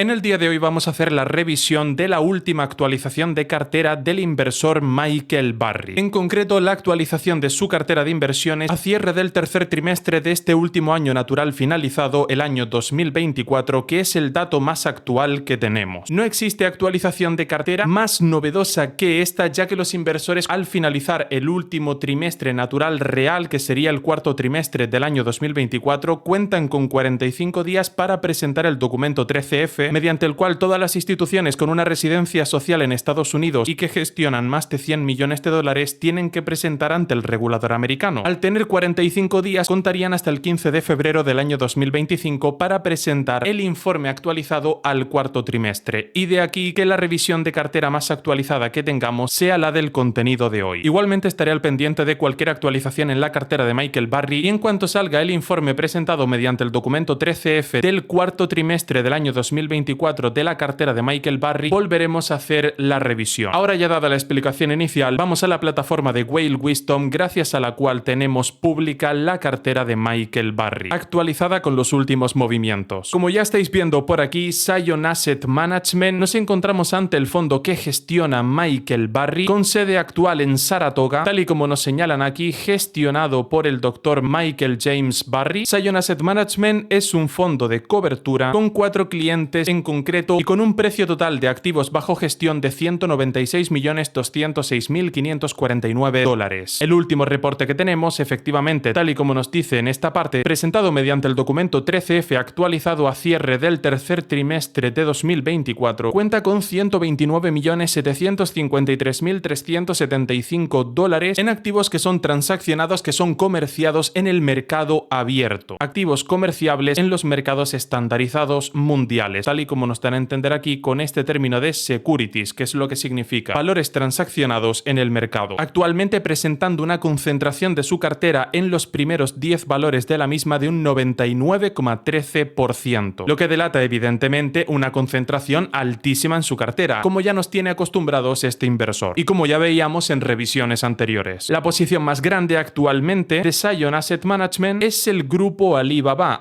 En el día de hoy vamos a hacer la revisión de la última actualización de cartera del inversor Michael Burry. En concreto, la actualización de su cartera de inversiones a cierre del tercer trimestre de este último año natural finalizado, el año 2024, que es el dato más actual que tenemos. No existe actualización de cartera más novedosa que esta, ya que los inversores, al finalizar el último trimestre natural real, que sería el cuarto trimestre del año 2024, cuentan con 45 días para presentar el documento 13F, mediante el cual todas las instituciones con una residencia social en Estados Unidos y que gestionan más de 100 millones de dólares tienen que presentar ante el regulador americano. Al tener 45 días, contarían hasta el 15 de febrero del año 2025 para presentar el informe actualizado al cuarto trimestre. Y de aquí que la revisión de cartera más actualizada que tengamos sea la del contenido de hoy. Igualmente estaré al pendiente de cualquier actualización en la cartera de Michael Burry y en cuanto salga el informe presentado mediante el documento 13F del cuarto trimestre del año 2024 de la cartera de Michael Burry, volveremos a hacer la revisión. Ahora ya dada la explicación inicial, vamos a la plataforma de Whale Wisdom, gracias a la cual tenemos pública la cartera de Michael Burry, actualizada con los últimos movimientos. Como ya estáis viendo por aquí, Zion Asset Management, nos encontramos ante el fondo que gestiona Michael Burry, con sede actual en Saratoga, tal y como nos señalan aquí, gestionado por el doctor Michael James Burry. Zion Asset Management es un fondo de cobertura con 4 clientes en concreto y con un precio total de activos bajo gestión de $196.206.549. El último reporte que tenemos, efectivamente, tal y como nos dice en esta parte, presentado mediante el documento 13F actualizado a cierre del tercer trimestre de 2024, cuenta con $129.753.375 en activos que son transaccionados, que son comerciados en el mercado abierto. Activos comerciables en los mercados estandarizados mundiales, tal y como nos dan a entender aquí con este término de securities, que es lo que significa valores transaccionados en el mercado. Actualmente presentando una concentración de su cartera en los primeros 10 valores de la misma de un 99,13%, lo que delata evidentemente una concentración altísima en su cartera, como ya nos tiene acostumbrados este inversor y como ya veíamos en revisiones anteriores. La posición más grande actualmente de Zion Asset Management es el grupo Alibaba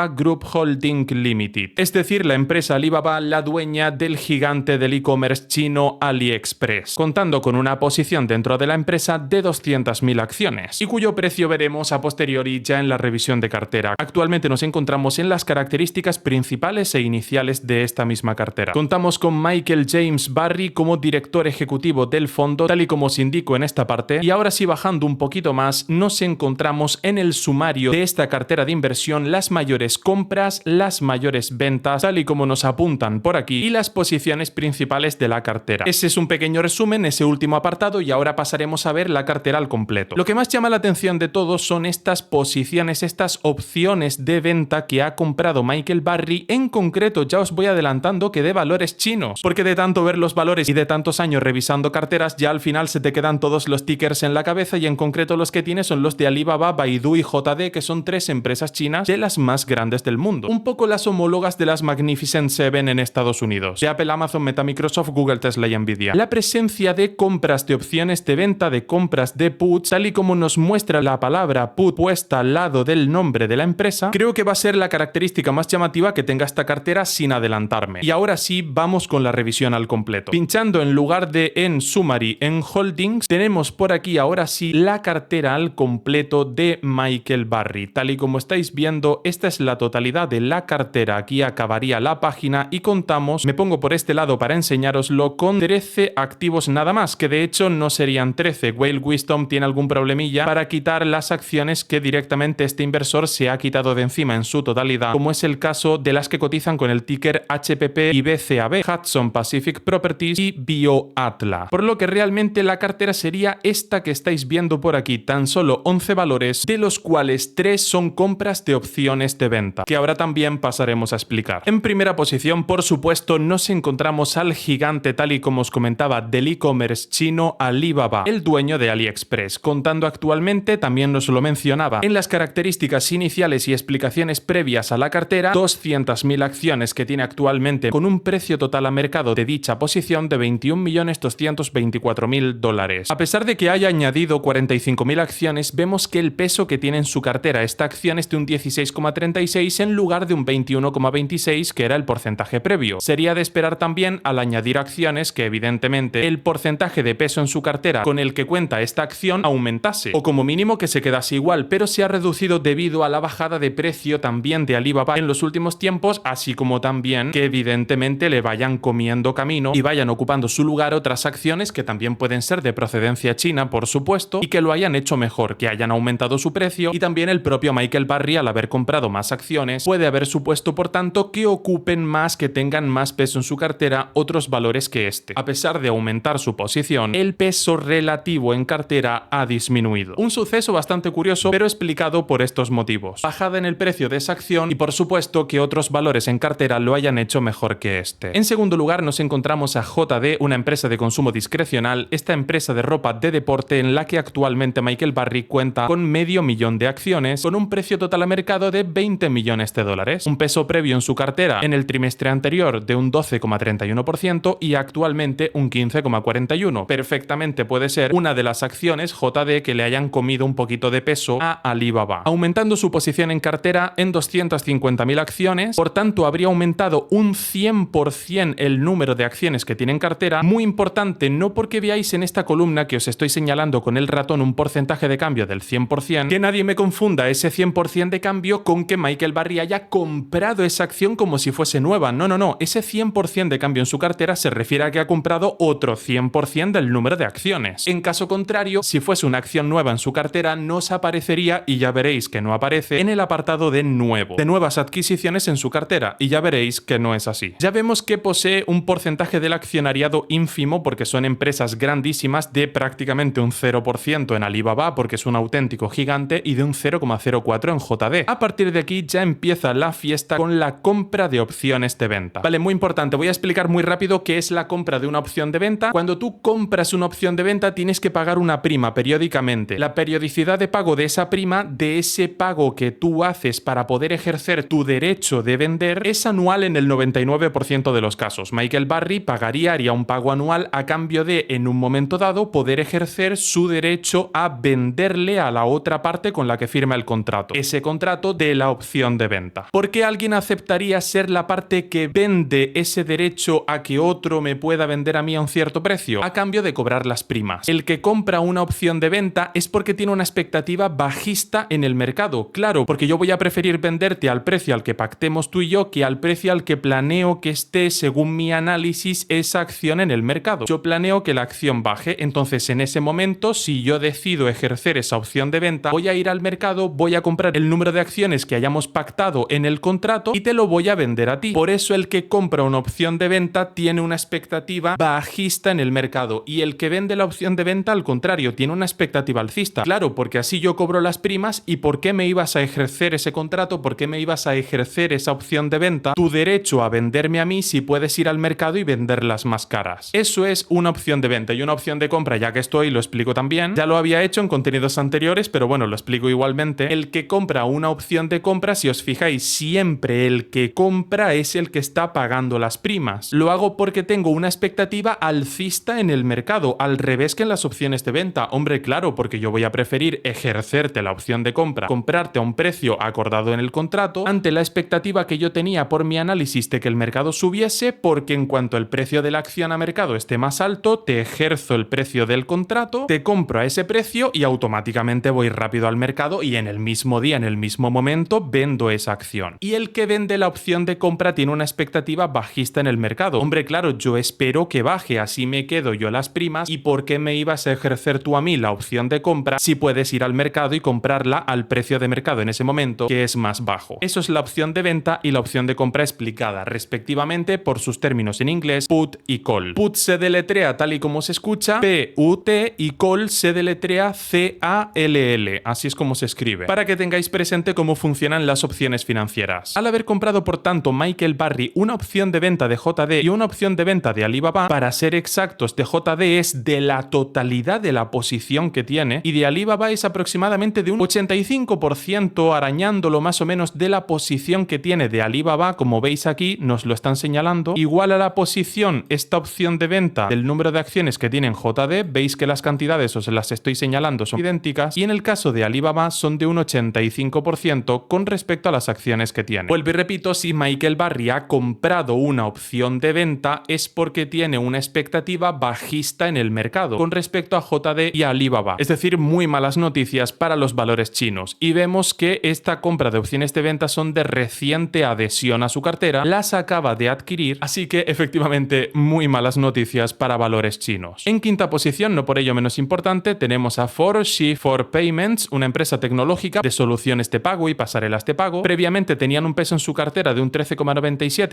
Group Holding Limited, es decir, la empresa Alibaba, la dueña del gigante del e-commerce chino AliExpress, contando con una posición dentro de la empresa de 200.000 acciones y cuyo precio veremos a posteriori ya en la revisión de cartera. Actualmente nos encontramos en las características principales e iniciales de esta misma cartera. Contamos con Michael James Burry como director ejecutivo del fondo, tal y como os indico en esta parte, y ahora sí, bajando un poquito más, nos encontramos en el sumario de esta cartera de inversión, las mayores compras, las mayores ventas, tal y como nos apuntan por aquí, y las posiciones principales de la cartera. Ese es un pequeño resumen, ese último apartado, y ahora pasaremos a ver la cartera al completo. Lo que más llama la atención de todo son estas posiciones, estas opciones de venta que ha comprado Michael Burry. En concreto, ya os voy adelantando que de valores chinos, porque de tanto ver los valores y de tantos años revisando carteras, ya al final se te quedan todos los tickers en la cabeza, y en concreto los que tiene son los de Alibaba, Baidu y JD, que son 3 empresas chinas de las más grandes del mundo. Un poco las homólogas de las Magnificent Seven en Estados Unidos, de Apple, Amazon, Meta, Microsoft, Google, Tesla y Nvidia. La presencia de compras de opciones de venta, de compras de puts, tal y como nos muestra la palabra put puesta al lado del nombre de la empresa, creo que va a ser la característica más llamativa que tenga esta cartera, sin adelantarme. Y ahora sí, vamos con la revisión al completo. Pinchando en lugar de en Summary, en Holdings, tenemos por aquí ahora sí la cartera al completo de Michael Burry. Tal y como estáis viendo, esta es la totalidad de la cartera. Aquí acabaría la página y contamos, me pongo por este lado para enseñároslo, con 13 activos nada más, que de hecho no serían 13. Whale Wisdom tiene algún problemilla para quitar las acciones que directamente este inversor se ha quitado de encima en su totalidad, como es el caso de las que cotizan con el ticker HPP y BCAB, Hudson Pacific Properties y BioAtla. Por lo que realmente la cartera sería esta que estáis viendo por aquí, tan solo 11 valores, de los cuales 3 son compras de opciones de venta, que ahora también pasaremos a explicar. En primera posición, por supuesto, nos encontramos al gigante, tal y como os comentaba, del e-commerce chino Alibaba, el dueño de AliExpress, contando actualmente, también nos lo mencionaba en las características iniciales y explicaciones previas a la cartera, 200.000 acciones que tiene actualmente, con un precio total a mercado de dicha posición de $21.224.000. A pesar de que haya añadido 45.000 acciones, vemos que el peso que tiene en su cartera esta acción es de un 16,36 en lugar de un 21,26 que era era el porcentaje previo. Sería de esperar también al añadir acciones que evidentemente el porcentaje de peso en su cartera con el que cuenta esta acción aumentase, o como mínimo que se quedase igual, pero se ha reducido debido a la bajada de precio también de Alibaba en los últimos tiempos, así como también que evidentemente le vayan comiendo camino y vayan ocupando su lugar otras acciones que también pueden ser de procedencia china, por supuesto, y que lo hayan hecho mejor, que hayan aumentado su precio, y también el propio Michael Burry, al haber comprado más acciones, puede haber supuesto por tanto que ocupen más, que tengan más peso en su cartera otros valores que este. A pesar de aumentar su posición, el peso relativo en cartera ha disminuido. Un suceso bastante curioso, pero explicado por estos motivos: bajada en el precio de esa acción y por supuesto que otros valores en cartera lo hayan hecho mejor que este. En segundo lugar nos encontramos a JD, una empresa de consumo discrecional, esta empresa de ropa de deporte en la que actualmente Michael Burry cuenta con medio millón de acciones, con un precio total a mercado de 20 millones de dólares, un peso previo en su cartera en el trimestre anterior de un 12,31% y actualmente un 15,41%. Perfectamente puede ser una de las acciones JD que le hayan comido un poquito de peso a Alibaba, aumentando su posición en cartera en 250.000 acciones. Por tanto, habría aumentado un 100% el número de acciones que tiene en cartera. Muy importante, no porque veáis en esta columna que os estoy señalando con el ratón un porcentaje de cambio del 100%, que nadie me confunda ese 100% de cambio con que Michael Burry haya comprado esa acción como si fuese nueva. No, no, no. Ese 100% de cambio en su cartera se refiere a que ha comprado otro 100% del número de acciones. En caso contrario, si fuese una acción nueva en su cartera, no os aparecería, y ya veréis que no aparece, en el apartado de nuevo, de nuevas adquisiciones en su cartera, y ya veréis que no es así. Ya vemos que posee un porcentaje del accionariado ínfimo, porque son empresas grandísimas, de prácticamente un 0% en Alibaba, porque es un auténtico gigante, y de un 0,04% en JD. A partir de aquí ya empieza la fiesta con la compra de opciones de venta. Vale, muy importante, voy a explicar muy rápido qué es la compra de una opción de venta. Cuando tú compras una opción de venta tienes que pagar una prima periódicamente. La periodicidad de pago de esa prima, de ese pago que tú haces para poder ejercer tu derecho de vender, es anual en el 99% de los casos. Michael Burry haría un pago anual a cambio de, en un momento dado, poder ejercer su derecho a venderle a la otra parte con la que firma el contrato, ese contrato de la opción de venta. ¿Por qué alguien aceptaría ser la parte que vende ese derecho a que otro me pueda vender a mí a un cierto precio? A cambio de cobrar las primas. El que compra una opción de venta es porque tiene una expectativa bajista en el mercado. Claro, porque yo voy a preferir venderte al precio al que pactemos tú y yo que al precio al que planeo que esté, según mi análisis, esa acción en el mercado. Yo planeo que la acción baje, entonces en ese momento, si yo decido ejercer esa opción de venta, voy a ir al mercado, voy a comprar el número de acciones que hayamos pactado en el contrato y te lo voy a vender a ti. Por eso el que compra una opción de venta tiene una expectativa bajista en el mercado, y el que vende la opción de venta, al contrario, tiene una expectativa alcista. Claro, porque así yo cobro las primas. ¿Y por qué me ibas a ejercer ese contrato? ¿Por qué me ibas a ejercer esa opción de venta? Tu derecho a venderme a mí si puedes ir al mercado y venderlas más caras. Eso es una opción de venta. Y una opción de compra, ya que estoy, lo explico también. Ya lo había hecho en contenidos anteriores, pero bueno, lo explico igualmente. El que compra una opción de compra, si os fijáis, siempre el que compra es el que está pagando las primas. Lo hago porque tengo una expectativa alcista en el mercado, al revés que en las opciones de venta. Hombre, claro, porque yo voy a preferir ejercerte la opción de compra, comprarte a un precio acordado en el contrato, ante la expectativa que yo tenía por mi análisis de que el mercado subiese, porque en cuanto el precio de la acción a mercado esté más alto, te ejerzo el precio del contrato, te compro a ese precio y automáticamente voy rápido al mercado y en el mismo día, en el mismo momento, vendo esa acción. Y el que vende la opción de compra tiene una expectativa bajista en el mercado. Hombre, claro, yo espero que baje, así me quedo yo las primas. ¿Y por qué me ibas a ejercer tú a mí la opción de compra si puedes ir al mercado y comprarla al precio de mercado en ese momento, que es más bajo? Eso es la opción de venta y la opción de compra explicada respectivamente por sus términos en inglés, put y call. Put se deletrea tal y como se escucha, P-U-T, y call se deletrea C-A-L-L. Así es como se escribe, para que tengáis presente cómo funcionan las opciones financieras. Al haber comprado, por tanto, Michael Burry una opción de venta de JD y una opción de venta de Alibaba, para ser exactos, de JD es de la totalidad de la posición que tiene, y de Alibaba es aproximadamente de un 85%, arañándolo más o menos, de la posición que tiene de Alibaba. Como veis aquí, nos lo están señalando. Igual a la posición, esta opción de venta del número de acciones que tiene en JD, veis que las cantidades os las estoy señalando son idénticas, y en el caso de Alibaba son de un 85% con respecto a las acciones que tiene. Vuelvo y repito, si Michael Michael Burry ha comprado una opción de venta es porque tiene una expectativa bajista en el mercado con respecto a JD y a Alibaba. Es decir, muy malas noticias para los valores chinos. Y vemos que esta compra de opciones de venta son de reciente adhesión a su cartera, las acaba de adquirir, así que efectivamente muy malas noticias para valores chinos. En quinta posición, no por ello menos importante, tenemos a 4Shift4Payments, una empresa tecnológica de soluciones de pago y pasarelas de pago. Previamente tenían un peso en su cartera de un 13,97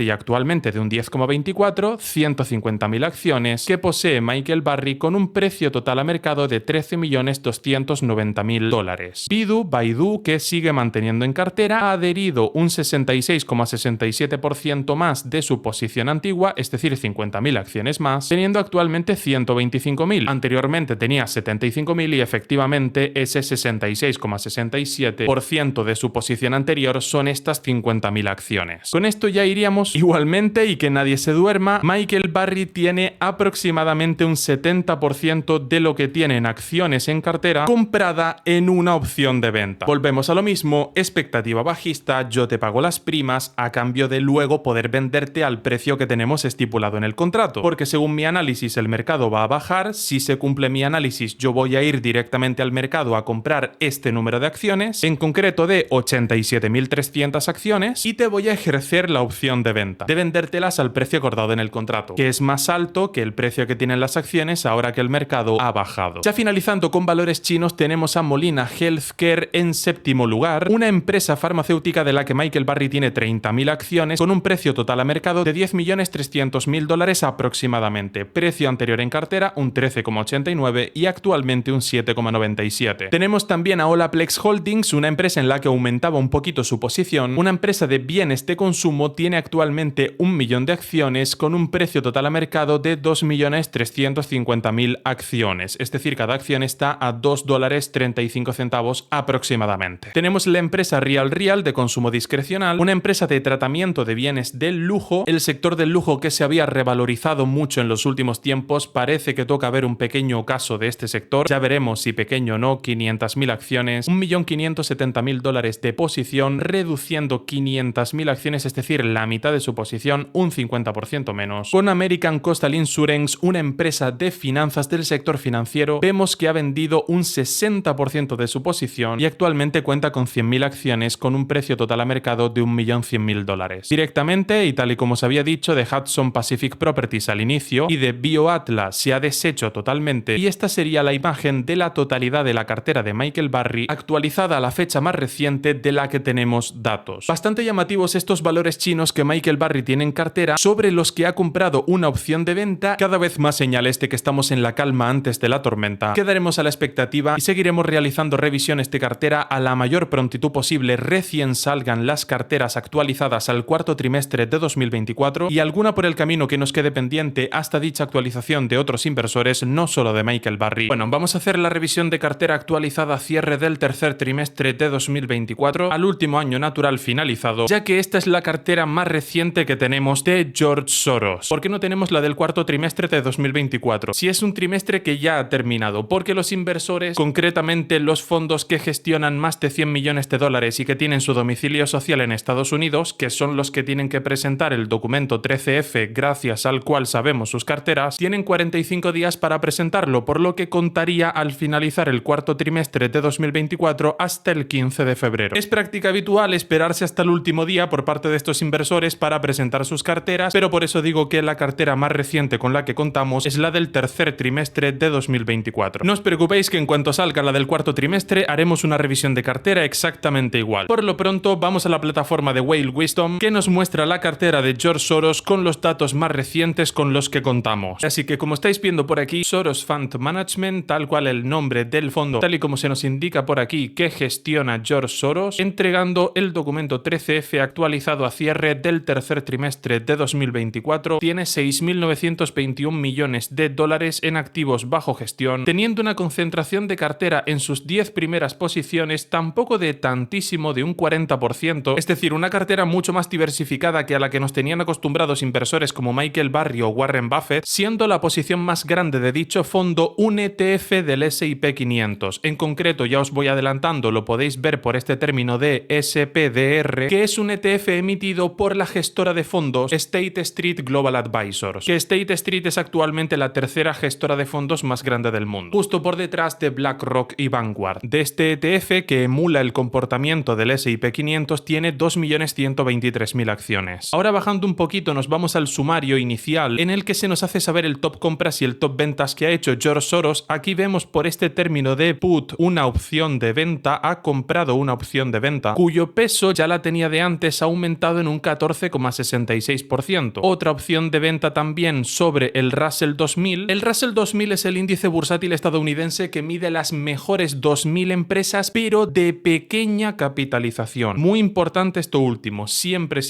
y actualmente de un 10,24, 150.000 acciones que posee Michael Burry con un precio total a mercado de $13.290.000. Baidu, que sigue manteniendo en cartera, ha adherido un 66,67% más de su posición antigua, es decir, 50.000 acciones más, teniendo actualmente 125.000. Anteriormente tenía 75.000 y efectivamente ese 66,67% de su posición anterior son estas 50.000 acciones. Con esto ya iríamos igualmente, y que nadie se duerma, Michael Burry tiene aproximadamente un 70% de lo que tiene en acciones en cartera comprada en una opción de venta. Volvemos a lo mismo, expectativa bajista, yo te pago las primas a cambio de luego poder venderte al precio que tenemos estipulado en el contrato, porque según mi análisis el mercado va a bajar, si se cumple mi análisis yo voy a ir directamente al mercado a comprar este número de acciones, en concreto de 87.300 acciones, y te voy a ejercer la opción de venta, de vendértelas al precio acordado en el contrato, que es más alto que el precio que tienen las acciones ahora que el mercado ha bajado. Ya finalizando con valores chinos, tenemos a Molina Healthcare en séptimo lugar, una empresa farmacéutica de la que Michael Burry tiene 30.000 acciones con un precio total a mercado de $10.300.000 aproximadamente, precio anterior en cartera un 13,89 y actualmente un 7,97. Tenemos también a Olaplex Holdings, una empresa en la que aumentaba un poquito su posición, una empresa de bienes de consumo, tiene actualmente 1 millón de acciones con un precio total a mercado de 2.350.000 acciones, es decir, cada acción está a $2.35 aproximadamente. Tenemos la empresa Real de consumo discrecional, una empresa de tratamiento de bienes del lujo. El sector del lujo, que se había revalorizado mucho en los últimos tiempos, parece que toca ver un pequeño ocaso de este sector, ya veremos si pequeño o no. 500.000 acciones, $1.570.000 de posición, reduciendo 500.000 acciones, es decir, la mitad de su posición, un 50% menos. Con American Coastal Insurance, una empresa de finanzas del sector financiero, vemos que ha vendido un 60% de su posición y actualmente cuenta con 100.000 acciones con un precio total a mercado de $1.100.000. Directamente, y tal y como os había dicho, de Hudson Pacific Properties al inicio y de BioAtla se ha deshecho totalmente, y esta sería la imagen de la totalidad de la cartera de Michael Burry actualizada a la fecha más reciente de la que tenemos datos. Bastante llamativos estos valores chinos que Michael Burry tiene en cartera, sobre los que ha comprado una opción de venta. Cada vez más señales de que estamos en la calma antes de la tormenta. Quedaremos a la expectativa y seguiremos realizando revisiones de cartera a la mayor prontitud posible recién salgan las carteras actualizadas al cuarto trimestre de 2024, y alguna por el camino que nos quede pendiente hasta dicha actualización de otros inversores, no solo de Michael Burry. Bueno, vamos a hacer la revisión de cartera actualizada a cierre del tercer trimestre de 2024, al último año natural finalizado, ya que esta es la cartera más reciente que tenemos de George Soros. ¿Por qué no tenemos la del cuarto trimestre de 2024? Si es un trimestre que ya ha terminado, porque los inversores, concretamente los fondos que gestionan más de 100 millones de dólares y que tienen su domicilio social en Estados Unidos, que son los que tienen que presentar el documento 13F gracias al cual sabemos sus carteras, tienen 45 días para presentarlo, por lo que contaría al finalizar el cuarto trimestre de 2024 hasta el 15 de febrero. Es práctica habitual esperarse hasta el último día por parte de estos inversores para presentar sus carteras, pero por eso digo que la cartera más reciente con la que contamos es la del tercer trimestre de 2024. No os preocupéis que en cuanto salga la del cuarto trimestre haremos una revisión de cartera exactamente igual. Por lo pronto vamos a la plataforma de Whale Wisdom, que nos muestra la cartera de George Soros con los datos más recientes con los que contamos. Así que, como estáis viendo por aquí, Soros Fund Management, tal cual el nombre del fondo, tal y como se nos indica por aquí que gestiona George Soros, entregando el documento 13F actualizado a cierre del tercer trimestre de 2024, tiene 6.921 millones de dólares en activos bajo gestión, teniendo una concentración de cartera en sus 10 primeras posiciones tampoco de tantísimo, de un 40%, es decir, una cartera mucho más diversificada que a la que nos tenían acostumbrados inversores como Michael Burry o Warren Buffett, siendo la posición más grande de dicho fondo un ETF del S&P 500. En concreto, ya os voy adelantando, lo podéis ver por este término de SPDR, que es un ETF emitido emitido por la gestora de fondos State Street Global Advisors, que State Street es actualmente la tercera gestora de fondos más grande del mundo, justo por detrás de BlackRock y Vanguard. De este ETF, que emula el comportamiento del S&P 500, tiene 2.123.000 acciones. Ahora, bajando un poquito, nos vamos al sumario inicial en el que se nos hace saber el top compras y el top ventas que ha hecho George Soros. Aquí vemos por este término de put una opción de venta, ha comprado una opción de venta cuyo peso ya la tenía de antes, ha aumentado en un 14,66%. Otra opción de venta también sobre el Russell 2000. El Russell 2000 es el índice bursátil estadounidense que mide las mejores 2000 empresas, pero de pequeña capitalización. Muy importante esto último, siempre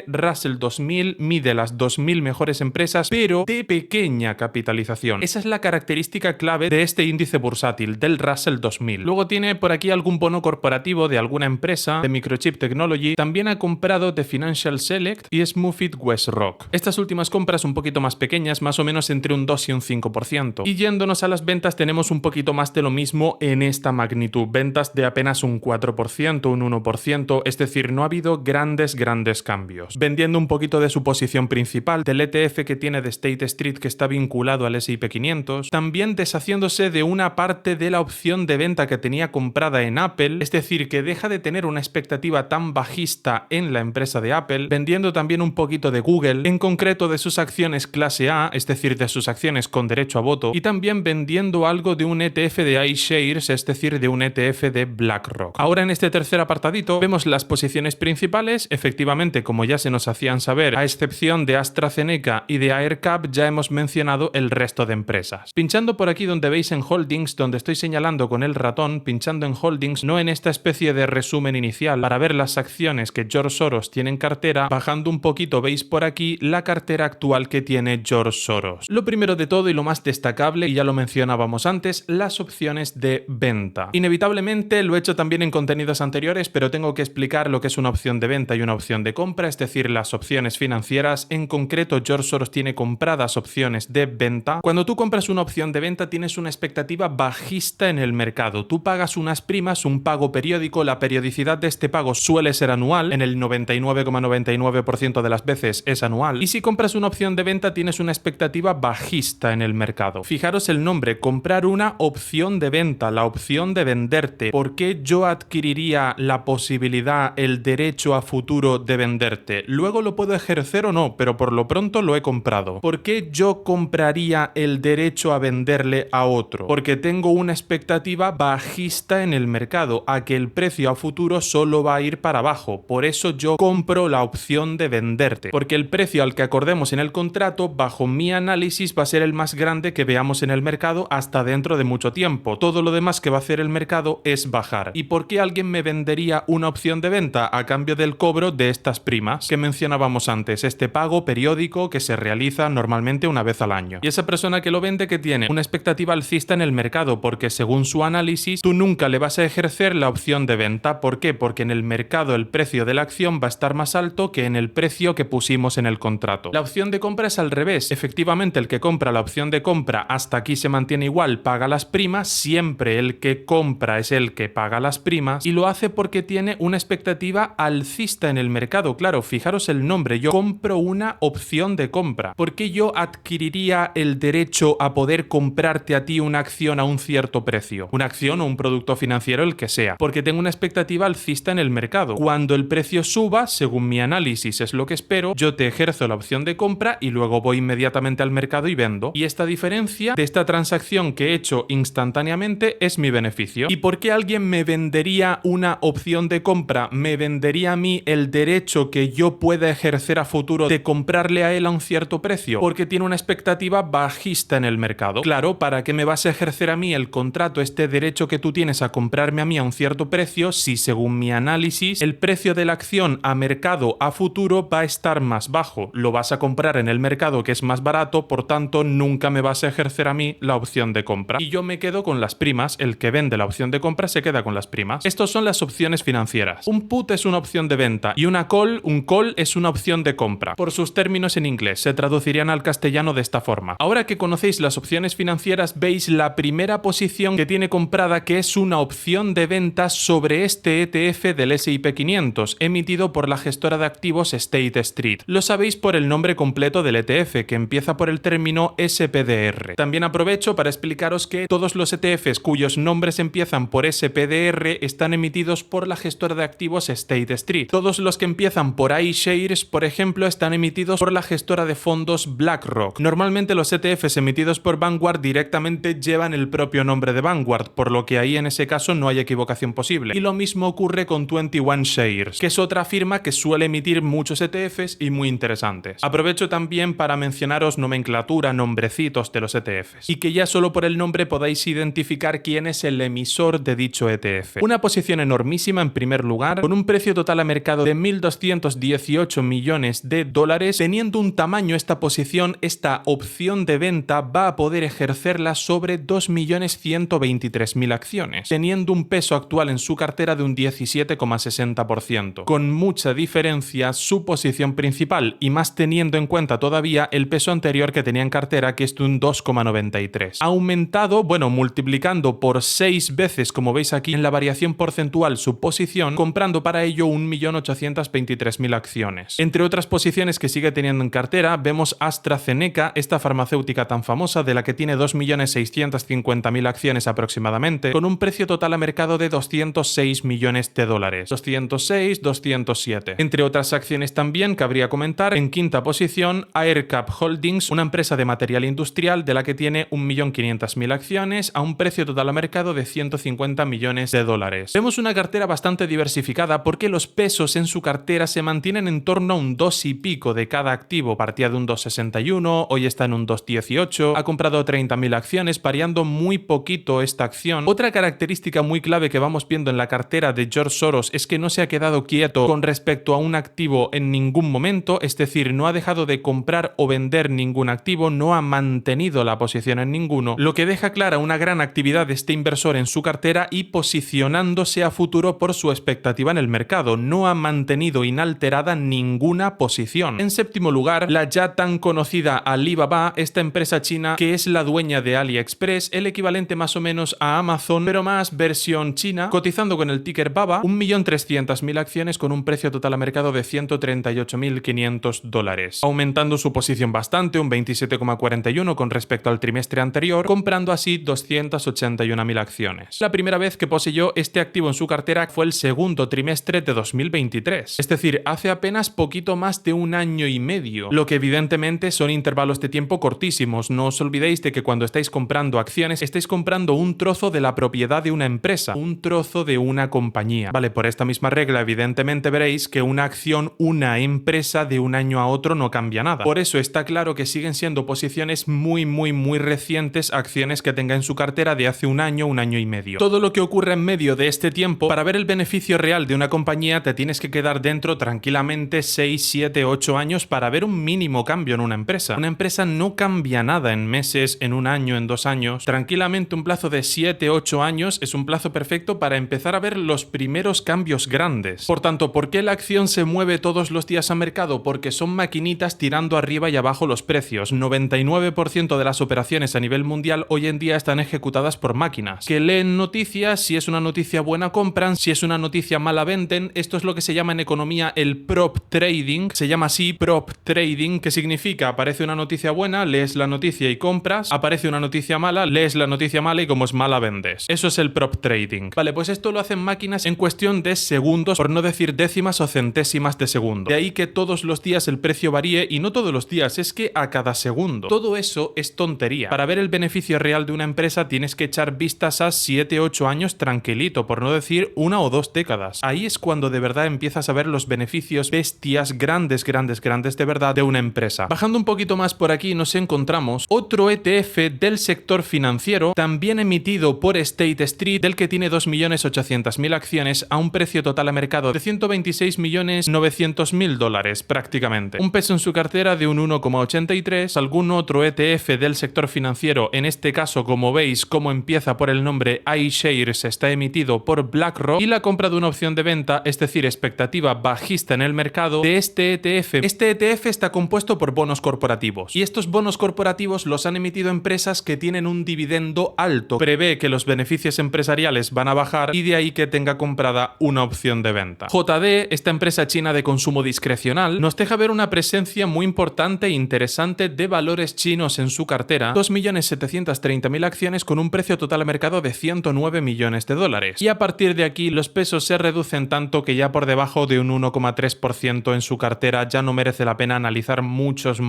Russell 2000 mide las 2000 mejores empresas, pero de pequeña capitalización. Esa es la característica clave de este índice bursátil, del Russell 2000. Luego tiene por aquí algún bono corporativo de alguna empresa, de Microchip Technology. También ha comprado The Financial Select y Smoothit Westrock. Estas últimas compras un poquito más pequeñas, más o menos entre un 2 y un 5%. Y yéndonos a las ventas, tenemos un poquito más de lo mismo en esta magnitud. Ventas de apenas un 4%, un 1%, es decir, no ha habido grandes cambios. Vendiendo un poquito de su posición principal, del ETF que tiene de State Street, que está vinculado al S&P 500, también deshaciéndose de una parte de la opción de venta que tenía comprada en Apple, es decir, que deja de tener una expectativa tan bajista en la empresa de Apple, vendiendo también un poquito de Google, en concreto de sus acciones clase A, es decir, de sus acciones con derecho a voto, y también vendiendo algo de un ETF de iShares, es decir, de un ETF de BlackRock. Ahora, en este tercer apartadito vemos las posiciones principales. Efectivamente, como ya se nos hacían saber, a excepción de AstraZeneca y de AerCap, ya hemos mencionado el resto de empresas. Pinchando por aquí donde veis en Holdings, donde estoy señalando con el ratón, pinchando en Holdings, no en esta especie de resumen inicial para ver las acciones que George Soros tiene en cartera, bajando un poquito veis por aquí la cartera actual que tiene George Soros. Lo primero de todo y lo más destacable, y ya lo mencionábamos antes, las opciones de venta. Inevitablemente lo he hecho también en contenidos anteriores, pero tengo que explicar lo que es una opción de venta y una opción de compra, es decir, las opciones financieras. En concreto, George Soros tiene compradas opciones de venta. Cuando tú compras una opción de venta, tienes una expectativa bajista en el mercado. Tú pagas unas primas, un pago periódico. La periodicidad de este pago suele ser anual, en el 99,99% de las veces es anual. Y si compras una opción de venta, tienes una expectativa bajista en el mercado. Fijaros el nombre, comprar una opción de venta, la opción de venderte. ¿Por qué yo adquiriría la posibilidad, el derecho a futuro de venderte? Luego lo puedo ejercer o no, pero por lo pronto lo he comprado. ¿Por qué yo compraría el derecho a venderle a otro? Porque tengo una expectativa bajista en el mercado, a que el precio a futuro solo va a ir para abajo. Por eso yo compro la opción de venderte, porque el precio al que acordemos en el contrato, bajo mi análisis, va a ser el más grande que veamos en el mercado hasta dentro de mucho tiempo. Todo lo demás que va a hacer el mercado es bajar. ¿Y por qué alguien me vendería una opción de venta? A cambio del cobro de estas primas que mencionábamos antes, este pago periódico que se realiza normalmente una vez al año. Y esa persona que lo vende, que tiene una expectativa alcista en el mercado, porque según su análisis tú nunca le vas a ejercer la opción de venta. ¿Por qué? Porque en el mercado el precio de la acción va a estar más alto que en el precio que pusimos en el contrato. La opción de compra es al revés. Efectivamente, el que compra la opción de compra hasta aquí se mantiene igual, paga las primas. Siempre el que compra es el que paga las primas, y lo hace porque tiene una expectativa alcista en el mercado. Claro, fijaros el nombre, yo compro una opción de compra. ¿Por qué yo adquiriría el derecho a poder comprarte a ti una acción a un cierto precio? Una acción o un producto financiero, el que sea. Porque tengo una expectativa alcista en el mercado. Cuando el precio suba, según mi análisis es lo que espero, yo te ejerzo la opción de compra y luego voy inmediatamente al mercado y vendo. Y esta diferencia de esta transacción que he hecho instantáneamente es mi beneficio. ¿Y por qué alguien me vendería una opción de compra? Me vendería a mí el derecho que yo pueda ejercer a futuro de comprarle a él a un cierto precio, porque tiene una expectativa bajista en el mercado. Claro, ¿para qué me vas a ejercer a mí el contrato, este derecho que tú tienes a comprarme a mí a un cierto precio, si según mi análisis el precio de la acción a mercado a futuro va a estar más bajo? Lo vas a comprar en el mercado, que es más barato, por tanto nunca me vas a ejercer a mí la opción de compra. Y yo me quedo con las primas, el que vende la opción de compra se queda con las primas. Estos son las opciones financieras. Un put es una opción de venta y un call es una opción de compra. Por sus términos en inglés, se traducirían al castellano de esta forma. Ahora que conocéis las opciones financieras, veis la primera posición que tiene comprada, que es una opción de venta sobre este ETF del S&P 500, emitido emitido por la gestora de activos State Street. Lo sabéis por el nombre completo del ETF, que empieza por el término SPDR. También aprovecho para explicaros que todos los ETFs cuyos nombres empiezan por SPDR están emitidos por la gestora de activos State Street. Todos los que empiezan por iShares, por ejemplo, están emitidos por la gestora de fondos BlackRock. Normalmente los ETFs emitidos por Vanguard directamente llevan el propio nombre de Vanguard, por lo que ahí en ese caso no hay equivocación posible. Y lo mismo ocurre con 21 Shares, que es otra firma que suele emitir muchos ETFs y muy interesantes. Aprovecho también para mencionaros nomenclatura, nombrecitos de los ETFs, y que ya solo por el nombre podáis identificar quién es el emisor de dicho ETF. Una posición enormísima en primer lugar, con un precio total a mercado de 1.218 millones de dólares. Teniendo un tamaño esta posición, esta opción de venta va a poder ejercerla sobre 2.123.000 acciones, teniendo un peso actual en su cartera de un 17,60%. Con mucha diferencia su posición principal, y más teniendo en cuenta todavía el peso anterior que tenía en cartera, que es de un 2,93. Ha aumentado, multiplicando por 6 veces, como veis aquí en la variación porcentual, su posición, comprando para ello 1.823.000 acciones. Entre otras posiciones que sigue teniendo en cartera, vemos AstraZeneca, esta farmacéutica tan famosa, de la que tiene 2.650.000 acciones aproximadamente, con un precio total a mercado de 206 millones de dólares. 206, 207. Entre otras acciones también cabría comentar, en quinta posición, AerCap Holdings, una empresa de material industrial de la que tiene 1.500.000 acciones a un precio total a mercado de 150 millones de dólares. Vemos una cartera bastante diversificada porque los pesos en su cartera se mantienen en torno a un 2 y pico de cada activo. Partía de un 2,61, hoy está en un 2,18, ha comprado 30.000 acciones, variando muy poquito esta acción. Otra característica muy clave que vamos viendo en la cartera de George Soros es que no se ha quedado quieto con respecto a un activo en ningún momento, es decir, no ha dejado de comprar o vender ningún activo, no ha mantenido la posición en ninguno, lo que deja clara una gran actividad de este inversor en su cartera y posicionándose a futuro por su expectativa en el mercado. No ha mantenido inalterada ninguna posición. En séptimo lugar, la ya tan conocida Alibaba, esta empresa china que es la dueña de AliExpress, el equivalente más o menos a Amazon, pero más versión china, cotizando con el ticker BABA, 1.300.000 acciones con un precio total a mercado de 138.500 dólares, aumentando su posición bastante, un 27,41 con respecto al trimestre anterior, comprando así 281.000 acciones. La primera vez que poseyó este activo en su cartera fue el segundo trimestre de 2023, es decir, hace apenas poquito más de un año y medio, lo que evidentemente son intervalos de tiempo cortísimos. No os olvidéis de que cuando estáis comprando acciones, estáis comprando un trozo de la propiedad de una empresa, un trozo de una compañía. Vale, por esta misma regla, evidentemente veréis que una acción, una empresa, de un año a otro no cambia nada. Por eso está claro que siguen siendo posiciones muy recientes, acciones que tenga en su cartera de hace un año y medio. Todo lo que ocurre en medio de este tiempo, para ver el beneficio real de una compañía, te tienes que quedar dentro tranquilamente 6, 7, 8 años para ver un mínimo cambio en una empresa. Una empresa no cambia nada en meses, en un año, en 2 años. Tranquilamente un plazo de 7, 8 años es un plazo perfecto para empezar a ver los primeros cambios grandes. Por tanto, ¿por qué la acción se mueve todos los días a mercado? Porque son maquinitas tirando arriba y abajo los precios. 99% de las operaciones a nivel mundial hoy en día están ejecutadas por máquinas, que leen noticias, si es una noticia buena compran, si es una noticia mala venden. Esto es lo que se llama en economía el prop trading, se llama así prop trading, que significa aparece una noticia buena, lees la noticia y compras, aparece una noticia mala, lees la noticia mala y como es mala vendes. Eso es el prop trading. Vale, pues esto lo hacen máquinas en cuestión de segundos, por no decir décimas o centésimas de segundo. De ahí que todos los días el precio varíe, y no todos los días, es que a cada segundo. Todo eso es tontería. Para ver el beneficio real de una empresa tienes que echar vistas a 7, 8 años tranquilito, por no decir 1 o 2 décadas. Ahí es cuando de verdad empiezas a ver los beneficios bestias, grandes de verdad, de una empresa. Bajando un poquito más por aquí nos encontramos otro ETF del sector financiero, también emitido por State Street, del que tiene 2.800.000 acciones a un precio total a mercado de 126.900.000 dólares prácticamente. Un peso en su cartera de un 1,83. Algún otro ETF del sector financiero, en este caso, como veis, como empieza por el nombre iShares, está emitido por BlackRock, y la compra de una opción de venta, es decir, expectativa bajista en el mercado de este ETF. Este ETF está compuesto por bonos corporativos, y estos bonos corporativos los han emitido empresas que tienen un dividendo alto. Prevé que los beneficios empresariales van a bajar, y de ahí que tenga comprada una opción de venta. JD, esta empresa china de consumo discrecional, nos deja ver una presencia muy importante e interesante de valores chinos en su cartera, 2.730.000 acciones con un precio total de mercado de 109 millones de dólares. Y a partir de aquí los pesos se reducen tanto que ya por debajo de un 1,3% en su cartera ya no merece la pena analizar muchos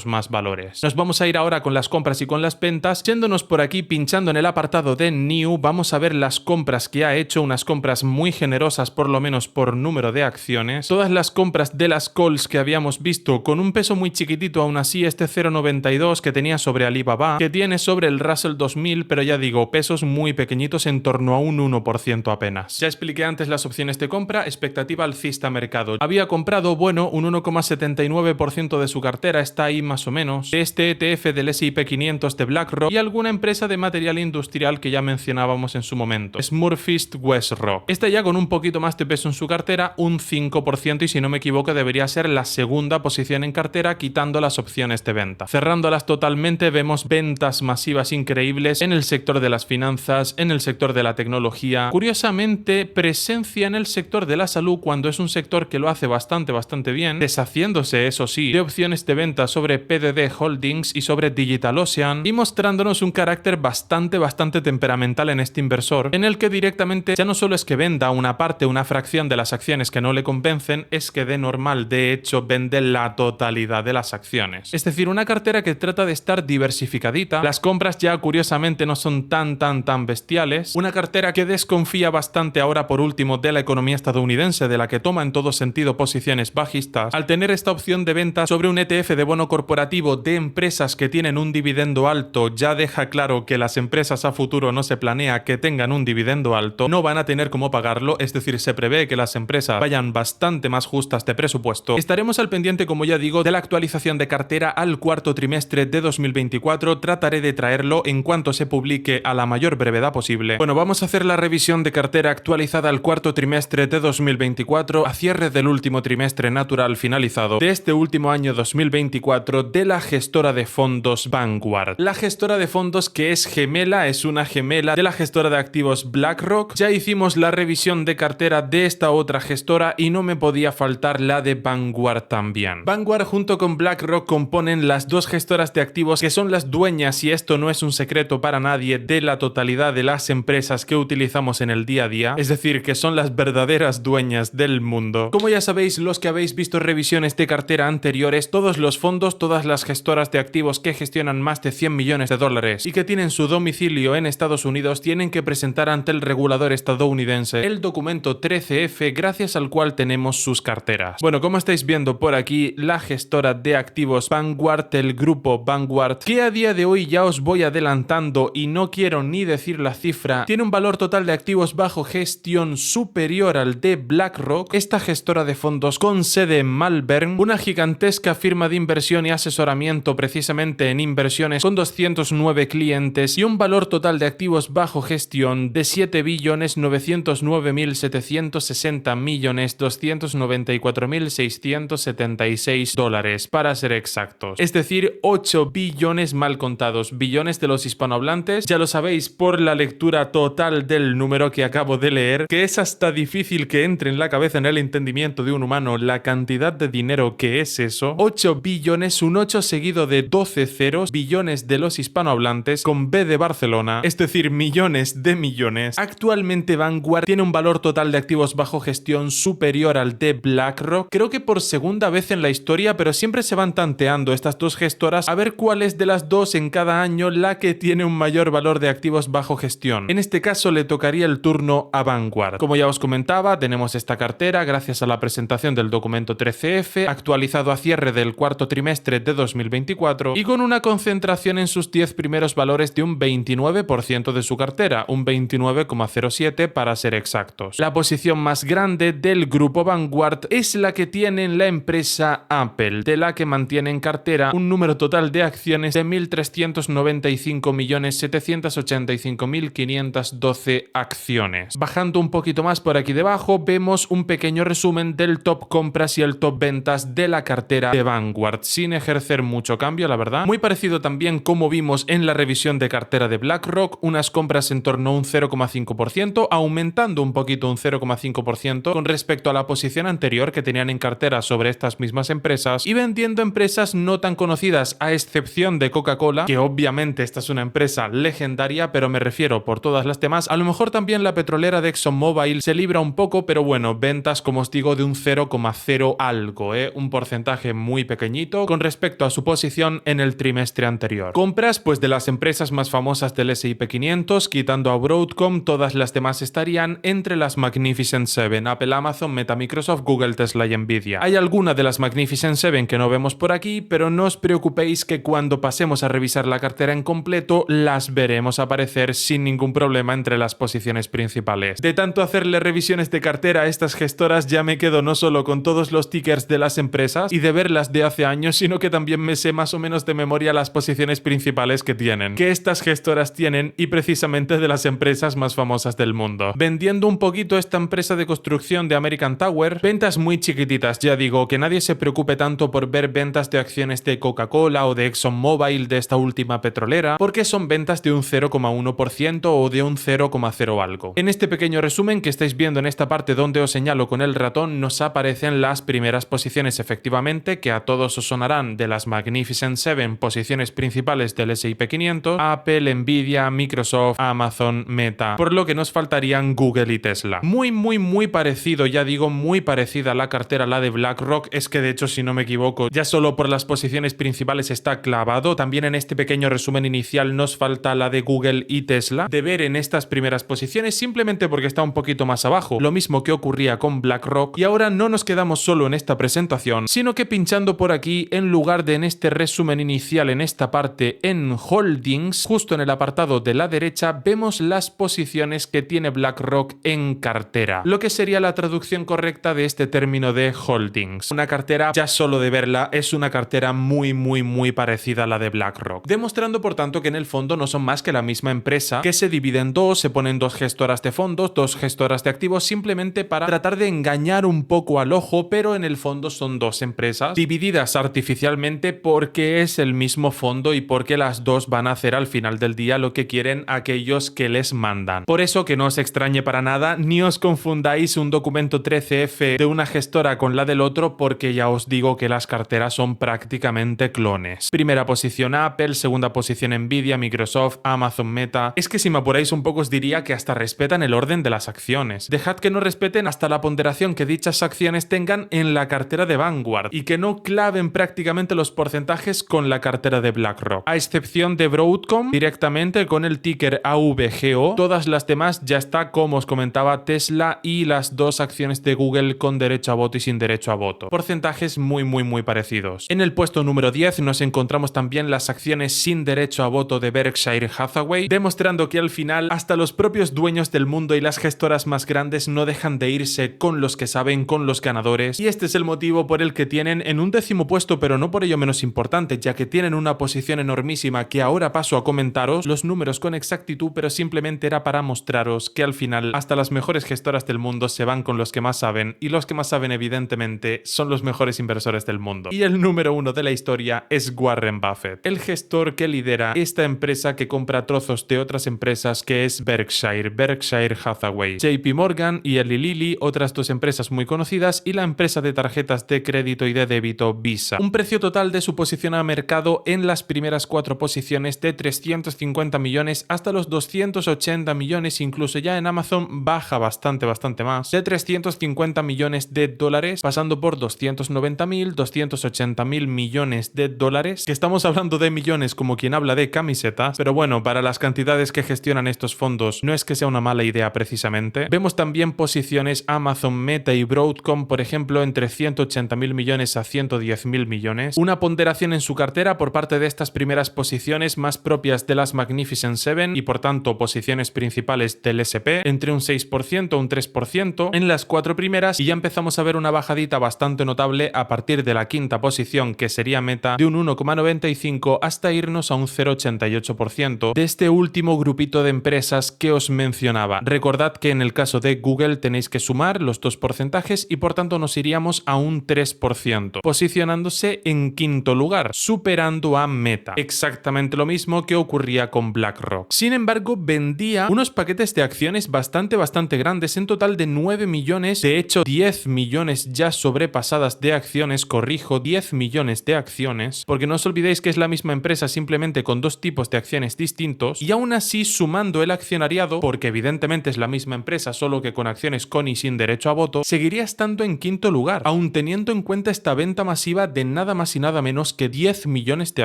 más valores. Nos vamos a ir ahora con las compras y con las ventas. Yéndonos por aquí, pinchando en el apartado de New, vamos a ver las compras que ha hecho, unas compras muy generosas por lo menos por número de acciones. Todas las compras de las calls que habíamos visto con un peso muy chiquitito, aún así este 0,92 que tenía sobre Alibaba, que tiene sobre el Russell 2000, pero ya digo, pesos muy pequeñitos en torno a un 1% apenas. Ya expliqué antes las opciones de compra, expectativa alcista mercado. Había comprado, bueno, un 1,79% de su cartera, está ahí más o menos, de este ETF del S&P 500 de BlackRock y alguna empresa de material industrial que ya mencionábamos en su momento, Smurfit Westrock. Esta ya con un poquito más de peso en su cartera, un 5%, y si no me equivoco debería ser la segunda posición en cartera quitando las opciones de venta. Cerrándolas totalmente vemos ventas masivas increíbles en el sector de las finanzas, en el sector de la tecnología, curiosamente presencia en el sector de la salud cuando es un sector que lo hace bastante bien, deshaciéndose eso sí de opciones de venta sobre PDD Holdings y sobre DigitalOcean y mostrándonos un carácter bastante temperamental en este inversor, en el que directamente ya no solo es que venda una parte, una fracción de las acciones que no le convencen, es que de normal de hecho vende la totalidad de las acciones. Es decir, una cartera que trata de estar diversificadita, las compras ya curiosamente no son tan bestiales, una cartera que desconfía bastante ahora por último de la economía estadounidense, de la que toma en todo sentido posiciones bajistas, al tener esta opción de venta sobre un ETF de bono corporativo de empresas que tienen un dividendo alto, ya deja claro que las empresas a futuro no se planea que tengan un dividendo alto, no van a tener cómo pagarlo, es decir, se prevé que las empresas vayan bastante más justas de presupuesto. Estaremos al pendiente, como ya digo, de la actualización de cartera al cuarto trimestre de 2024, trataré de traerlo en cuanto se publique a la mayor brevedad posible. Bueno, vamos a hacer la revisión de cartera actualizada al cuarto trimestre de 2024 a cierre del último trimestre natural finalizado de este último año 2024 de la gestora de fondos Vanguard. La gestora de fondos que es una gemela de la gestora de activos BlackRock. Ya hicimos la revisión de cartera de esta otra gestora y no me podía faltar la de Vanguard también. Vanguard junto con BlackRock componen las dos gestoras de activos que son las dueñas, y esto no es un secreto para nadie, de la totalidad de las empresas que utilizamos en el día a día, es decir, que son las verdaderas dueñas del mundo. Como ya sabéis, los que habéis visto revisiones de cartera anteriores, todos los fondos, todas las gestoras de activos que gestionan más de 100 millones de dólares y que tienen su domicilio en Estados Unidos tienen que presentar ante el regulador estadounidense el documento 13F gracias al cual tenemos sus carteras. Bueno, como estáis viendo por aquí, la gestora de activos Vanguard, el grupo Vanguard, que a día de hoy ya os voy adelantando y no quiero ni decir la cifra, tiene un valor total de activos bajo gestión superior al de BlackRock. Esta gestora de fondos con sede en Malvern, una gigantesca firma de inversión y asesoramiento precisamente en inversiones con 209 clientes y un valor total de activos bajo gestión de 7.909.760.294.676 dólares para ser exactos. Es decir, 8 billones mal contados, billones de los hispanohablantes. Ya lo sabéis por la lectura total del número que acabo de leer, que es hasta difícil que entre en la cabeza, en el entendimiento de un humano, la cantidad de dinero que es eso. 8 billones, un 8 seguido de 12 ceros, billones de los hispanohablantes con B de Barcelona, es decir, millones de millones. Actualmente Vanguard tiene un valor total de activos bajo gestión superior al de BlackRock, creo que por segunda vez en la historia, pero siempre se van tanteando estas dos gestoras a ver cuál es de las dos en cada año la que tiene un mayor valor de activos bajo gestión. En este caso le tocaría el turno a Vanguard. Como ya os comentaba, tenemos esta cartera gracias a la presentación del documento 13F, actualizado a cierre del cuarto trimestre de 2024 y con una concentración en sus 10 primeros valores de un 29% de su cartera, un 29,07 para ser exactos. La posición más grande del grupo Vanguard es la que tiene en la empresa Apple, de la que mantiene en cartera un número total de acciones de 1.395.785.512 acciones. Bajando un poquito más por aquí debajo, vemos un pequeño resumen del top compras y el top ventas de la cartera de Vanguard, sin ejercer mucho cambio, la verdad. Muy parecido también como vimos en la revisión de cartera de BlackRock, unas compras en torno a un 0,5%, aumentando un poquito un 0,5% con con respecto a la posición anterior que tenían en cartera sobre estas mismas empresas y vendiendo empresas no tan conocidas, a excepción de Coca-Cola, que obviamente esta es una empresa legendaria, pero me refiero por todas las demás. A lo mejor también la petrolera de ExxonMobil se libra un poco, pero bueno, ventas, como os digo, de un 0,0 algo, un porcentaje muy pequeñito con respecto a su posición en el trimestre anterior. Compras, pues de las empresas más famosas del S&P 500, quitando a Broadcom, todas las demás estarían entre las Magnificent Seven: Apple, Amazon, Meta, Microsoft, Google, Tesla y Nvidia. Hay alguna de las Magnificent Seven que no vemos por aquí, pero no os preocupéis que cuando pasemos a revisar la cartera en completo, las veremos aparecer sin ningún problema entre las posiciones principales. De tanto hacerle revisiones de cartera a estas gestoras, ya me quedo no solo con todos los tickers de las empresas y de verlas de hace años, sino que también me sé más o menos de memoria las posiciones principales que tienen, que estas gestoras tienen, y precisamente de las empresas más famosas del mundo. Vendiendo un poquito esta empresa de construcción de American Tower, ventas muy chiquititas, ya digo, que nadie se preocupe tanto por ver ventas de acciones de Coca-Cola o de ExxonMobil, de esta última petrolera, porque son ventas de un 0,1% o de un 0,0 algo. En este pequeño resumen que estáis viendo en esta parte donde os señalo con el ratón, nos aparecen las primeras posiciones, efectivamente, que a todos os sonarán, de las Magnificent Seven, posiciones principales del S&P 500, Apple, Nvidia, Microsoft, Amazon, Meta, por lo que nos faltarían Google y Tesla. Muy parecido, ya digo, muy parecida a la cartera, la de BlackRock. Es que de hecho, si no me equivoco, ya solo por las posiciones principales está clavado. También en este pequeño resumen inicial nos falta la de Google y Tesla de ver en estas primeras posiciones, simplemente porque está un poquito más abajo, lo mismo que ocurría con BlackRock. Y ahora no nos quedamos solo en esta presentación, sino que pinchando por aquí, en lugar de en este resumen inicial, en esta parte en Holdings, justo en el apartado de la derecha, vemos las posiciones que tiene BlackRock en cartera, lo que sería la traducción correcta de este término de Holdings. Una cartera, ya solo de verla, es una cartera muy parecida a la de BlackRock, demostrando por tanto que en el fondo no son más que la misma empresa, que se divide en dos, se ponen dos gestoras de fondos, dos gestoras de activos, simplemente para tratar de engañar un poco al ojo, pero en el fondo son dos empresas divididas artificialmente porque es el mismo fondo y porque las dos van a hacer al final del día lo que quieren aquellos que les mandan. Por eso que no os extrañe para nada, ni os confundáis un documento 13F de una gestora con la del otro, porque ya os digo que las carteras son prácticamente clones. Primera posición Apple, segunda posición Nvidia, Microsoft, Amazon, Meta. Es que si me apuráis un poco os diría que hasta respetan el orden de las acciones. Dejad que no respeten hasta la ponderación que dichas acciones tengan en la cartera de Vanguard y que no claven prácticamente los porcentajes con la cartera de BlackRock. A excepción de Broadcom, directamente con el ticker AVGO, todas las demás ya está, como os comentaba, Tesla y las dos acciones de Google con derecho a voto y sin derecho a voto. Porcentajes muy parecidos. En el puesto número 10 nos encontramos también las acciones sin derecho a voto de Berkshire Hathaway, demostrando que al final hasta los propios dueños del mundo y las gestoras más grandes no dejan de irse con los que saben, con los ganadores, y este es el motivo por el que tienen en un 10º puesto, pero no por ello menos importante, ya que tienen una posición enormísima que ahora paso a comentaros los números con exactitud, pero simplemente era para mostraros que al final hasta las mejores gestoras del mundo se van con los que más saben, y los que más saben evidentemente son los mejores inversores del mundo. Y el número 1 de la historia es Warren Buffett, el gestor que lidera esta empresa que compra trozos de otras empresas, que es Berkshire Hathaway, JP Morgan y Eli Lilly, otras dos empresas muy conocidas, y la empresa de tarjetas de crédito y de débito Visa. Un precio total de su posición a mercado en las primeras 4 posiciones de 350 millones hasta los 280 millones, incluso ya en Amazon baja bastante más, de 350 millones de dólares, pasando por 290.000, 280.000 millones de dólares, que estamos hablando de millones como quien habla de camisetas, pero bueno, para las cantidades que gestionan estos fondos no es que sea una mala idea precisamente. Vemos también posiciones Amazon, Meta y Broadcom, por ejemplo, entre 180.000 millones a 110.000 millones. Una ponderación en su cartera por parte de estas primeras posiciones más propias de las Magnificent Seven y por tanto posiciones principales del SP, entre un 6% o un 3% en las 4 primeras, y ya empezamos a ver una bajadita bastante notable a partir de la 5ª posición, que sería Meta, de un 1,95 hasta irnos a un 0,88% de este último grupito de empresas que os mencionaba. Recordad que en el caso de Google tenéis que sumar los dos porcentajes y por tanto nos iríamos a un 3%, posicionándose en 5º lugar, superando a Meta. Exactamente lo mismo que ocurría con BlackRock. Sin embargo, vendía unos paquetes de acciones bastante grandes, en total de 9 millones, de hecho 10 millones ya sobrepasadas de acciones, corrijo, 10 millones de acciones, porque no os olvidéis que es la misma empresa simplemente con dos tipos de acciones distintos, y aún así sumando el accionariado, porque evidentemente es la misma empresa solo que con acciones con y sin derecho a voto, seguiría estando en quinto lugar, aun teniendo en cuenta esta venta masiva de nada más y nada menos que 10 millones de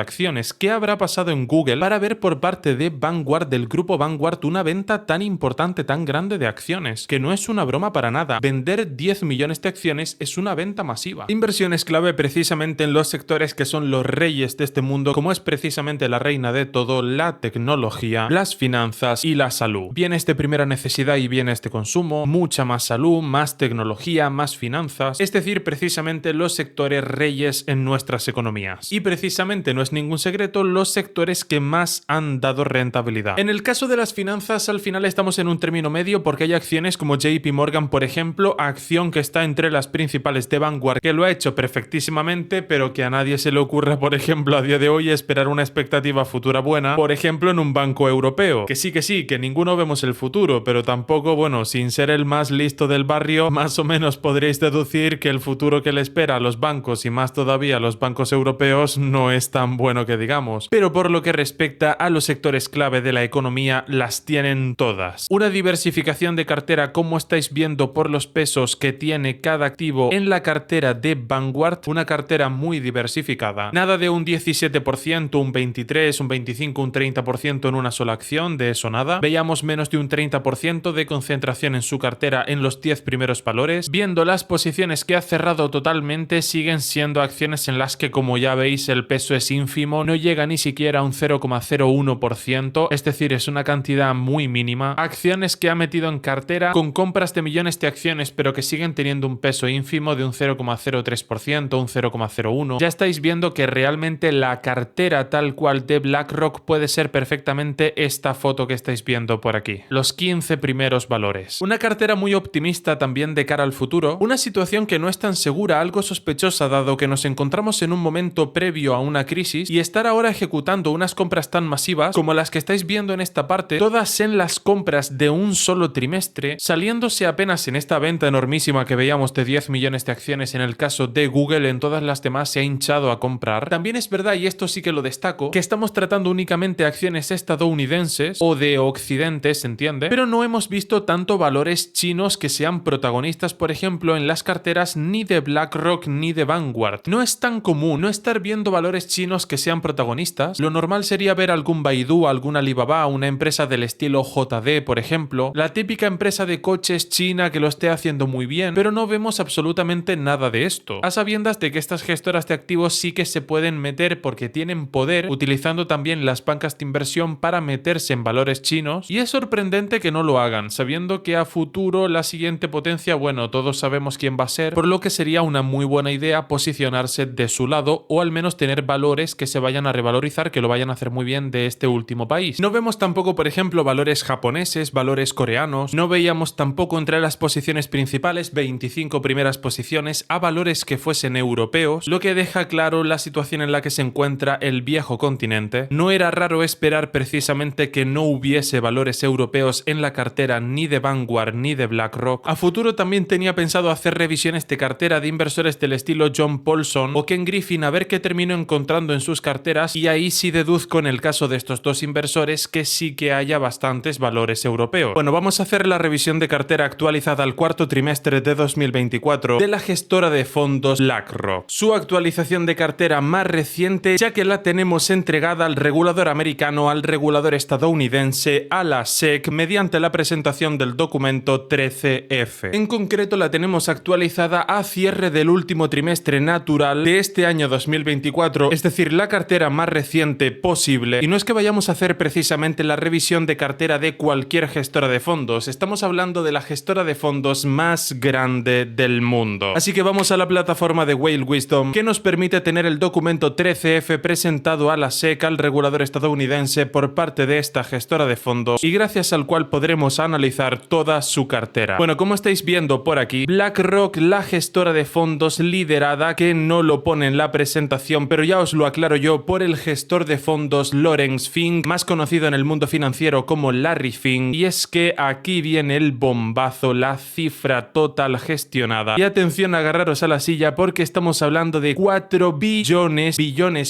acciones. ¿Qué habrá pasado en Google para ver por parte de Vanguard, del grupo Vanguard, una venta tan importante, tan grande de acciones? Que no es una broma para nada. Vender 10 millones de acciones es una venta masiva. Inversiones clave precisamente en los sectores que son los reyes de este mundo, como es precisamente la reina de todo, la tecnología, las finanzas y la salud. Bienes de primera necesidad y bienes de consumo, mucha más salud, más tecnología, más finanzas, es decir, precisamente los sectores reyes en nuestras economías. Y precisamente no es ningún secreto los sectores que más han dado rentabilidad. En el caso de las finanzas, al final estamos en un término medio porque hay acciones como JP Morgan, por ejemplo, acción que está entre las principales de Vanguard, que lo ha hecho perfectísimamente, pero que a nadie se le ocurra, por ejemplo, a día de hoy esperar una expectativa futura buena, por ejemplo, en un banco europeo. Que sí, que ninguno vemos el futuro, pero tampoco, bueno, sin ser el más listo del barrio, más o menos podréis deducir que el futuro que le espera a los bancos y más todavía a los bancos europeos no es tan bueno que digamos. Pero por lo que respecta a los sectores clave de la economía, las tienen todas. Una diversificación de cartera, como estáis viendo por los pesos que tiene cada activo en la cartera de Vanguard, una cartera muy diversificada. Nada de un 17%, un 23%, un 25%, un 30% en una sola acción, de eso nada. Veíamos menos de un 30% de concentración en su cartera en los 10 primeros valores. Viendo las posiciones que ha cerrado totalmente, siguen siendo acciones en las que, como ya veis, el peso es ínfimo, no llega ni siquiera a un 0,01%, es decir, es una cantidad muy mínima. Acciones que ha metido en cartera con compras de millones de acciones, pero que siguen teniendo un peso ínfimo de un 0,03%, un 0,01%. Ya estáis viendo que realmente la cartera tal cual de BlackRock puede ser perfectamente esta foto que estáis viendo por aquí. Los 15 primeros valores. Una cartera muy optimista también de cara al futuro. Una situación que no es tan segura, algo sospechosa dado que nos encontramos en un momento previo a una crisis, y estar ahora ejecutando unas compras tan masivas como las que estáis viendo en esta parte, todas en las compras de un solo trimestre, saliéndose apenas en esta venta enormísima que veíamos de 10 millones de acciones en el caso de Google, en todas las demás se ha hinchado a comprar. También es verdad, y esto sí que lo destaco, que estamos tratando únicamente acciones estadounidenses o de Occidente, ¿se entiende? Pero no hemos visto tanto valores chinos que sean protagonistas, por ejemplo, en las carteras ni de BlackRock ni de Vanguard. No es tan común no estar viendo valores chinos que sean protagonistas. Lo normal sería ver algún Baidu, algún Alibaba, una empresa del estilo JD, por ejemplo, la típica empresa de coches china que lo esté haciendo muy bien, pero no vemos absolutamente nada de esto. A sabiendas de que estas gestoras de activos sí que se pueden meter porque tienen poder, utilizando también las bancas de inversión para meterse en valores chinos, y es sorprendente que no lo hagan, sabiendo que a futuro la siguiente potencia, bueno, todos sabemos quién va a ser, por lo que sería una muy buena idea posicionarse de su lado o al menos tener valores que se vayan a revalorizar, que lo vayan a hacer muy bien de este último país. No vemos tampoco, por ejemplo, valores japoneses, valores coreanos, no veíamos tampoco entre las posiciones principales, 25 primeras posiciones, a valores que fuesen europeos, lo que deja claro la situación en la que se encuentra el viejo continente. No era raro esperar precisamente que no hubiese valores europeos en la cartera ni de Vanguard ni de BlackRock. A futuro también tenía pensado hacer revisiones de cartera de inversores del estilo John Paulson o Ken Griffin, a ver qué termino encontrando en sus carteras, y ahí sí deduzco en el caso de estos dos inversores que sí que haya bastantes valores europeos. Bueno, vamos a hacer la revisión de cartera actualizada al cuarto trimestre de 2024 de la gestora de fondos BlackRock. Su actualización de cartera más reciente, ya que la tenemos entregada al regulador americano, al regulador estadounidense, a la SEC, mediante la presentación del documento 13F. En concreto la tenemos actualizada a cierre del último trimestre natural de este año 2024, es decir, la cartera más reciente posible. Y no es que vayamos a hacer precisamente la revisión de cartera de cualquier gestora de fondos, estamos hablando de la gestora de fondos más grande del mundo. Así que vamos a la plataforma de Whale Wisdom, que nos permite tener el documento 13F presentado a la SEC, al regulador estadounidense, por parte de esta gestora de fondos, y gracias al cual podremos analizar toda su cartera. Bueno, como estáis viendo por aquí, BlackRock, la gestora de fondos liderada, que no lo pone en la presentación, pero ya os lo aclaro yo, por el gestor de fondos Lawrence Fink, más conocido en el mundo financiero como Larry Fink, y es que aquí viene el bombazo, la cifra total gestionada. Y atención, agarraros a la silla porque estamos hablando de 4 billones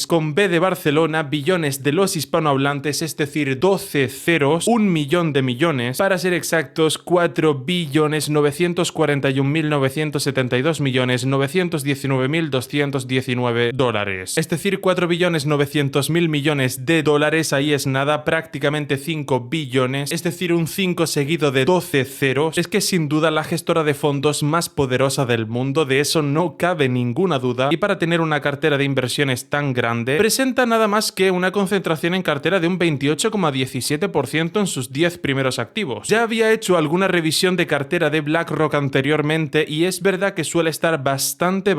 con B de Barcelona, billones de los hispanohablantes, es decir, 12 ceros, 1 millón de millones, para ser exactos, 4.972.972.919.219 dólares. Es decir, 4.900.000 millones de dólares, ahí es nada, prácticamente 5 billones, es decir, un 5 seguido de 12 ceros. Es que sin duda la gestora de fondos más poderosa del mundo, de eso no cabe ninguna duda, y para tener una cartera de inversiones tan grande, presenta nada más que una concentración en cartera de un 28,17% en sus 10 primeros activos. Ya había hecho alguna revisión de cartera de BlackRock anteriormente y es verdad que suele estar bastante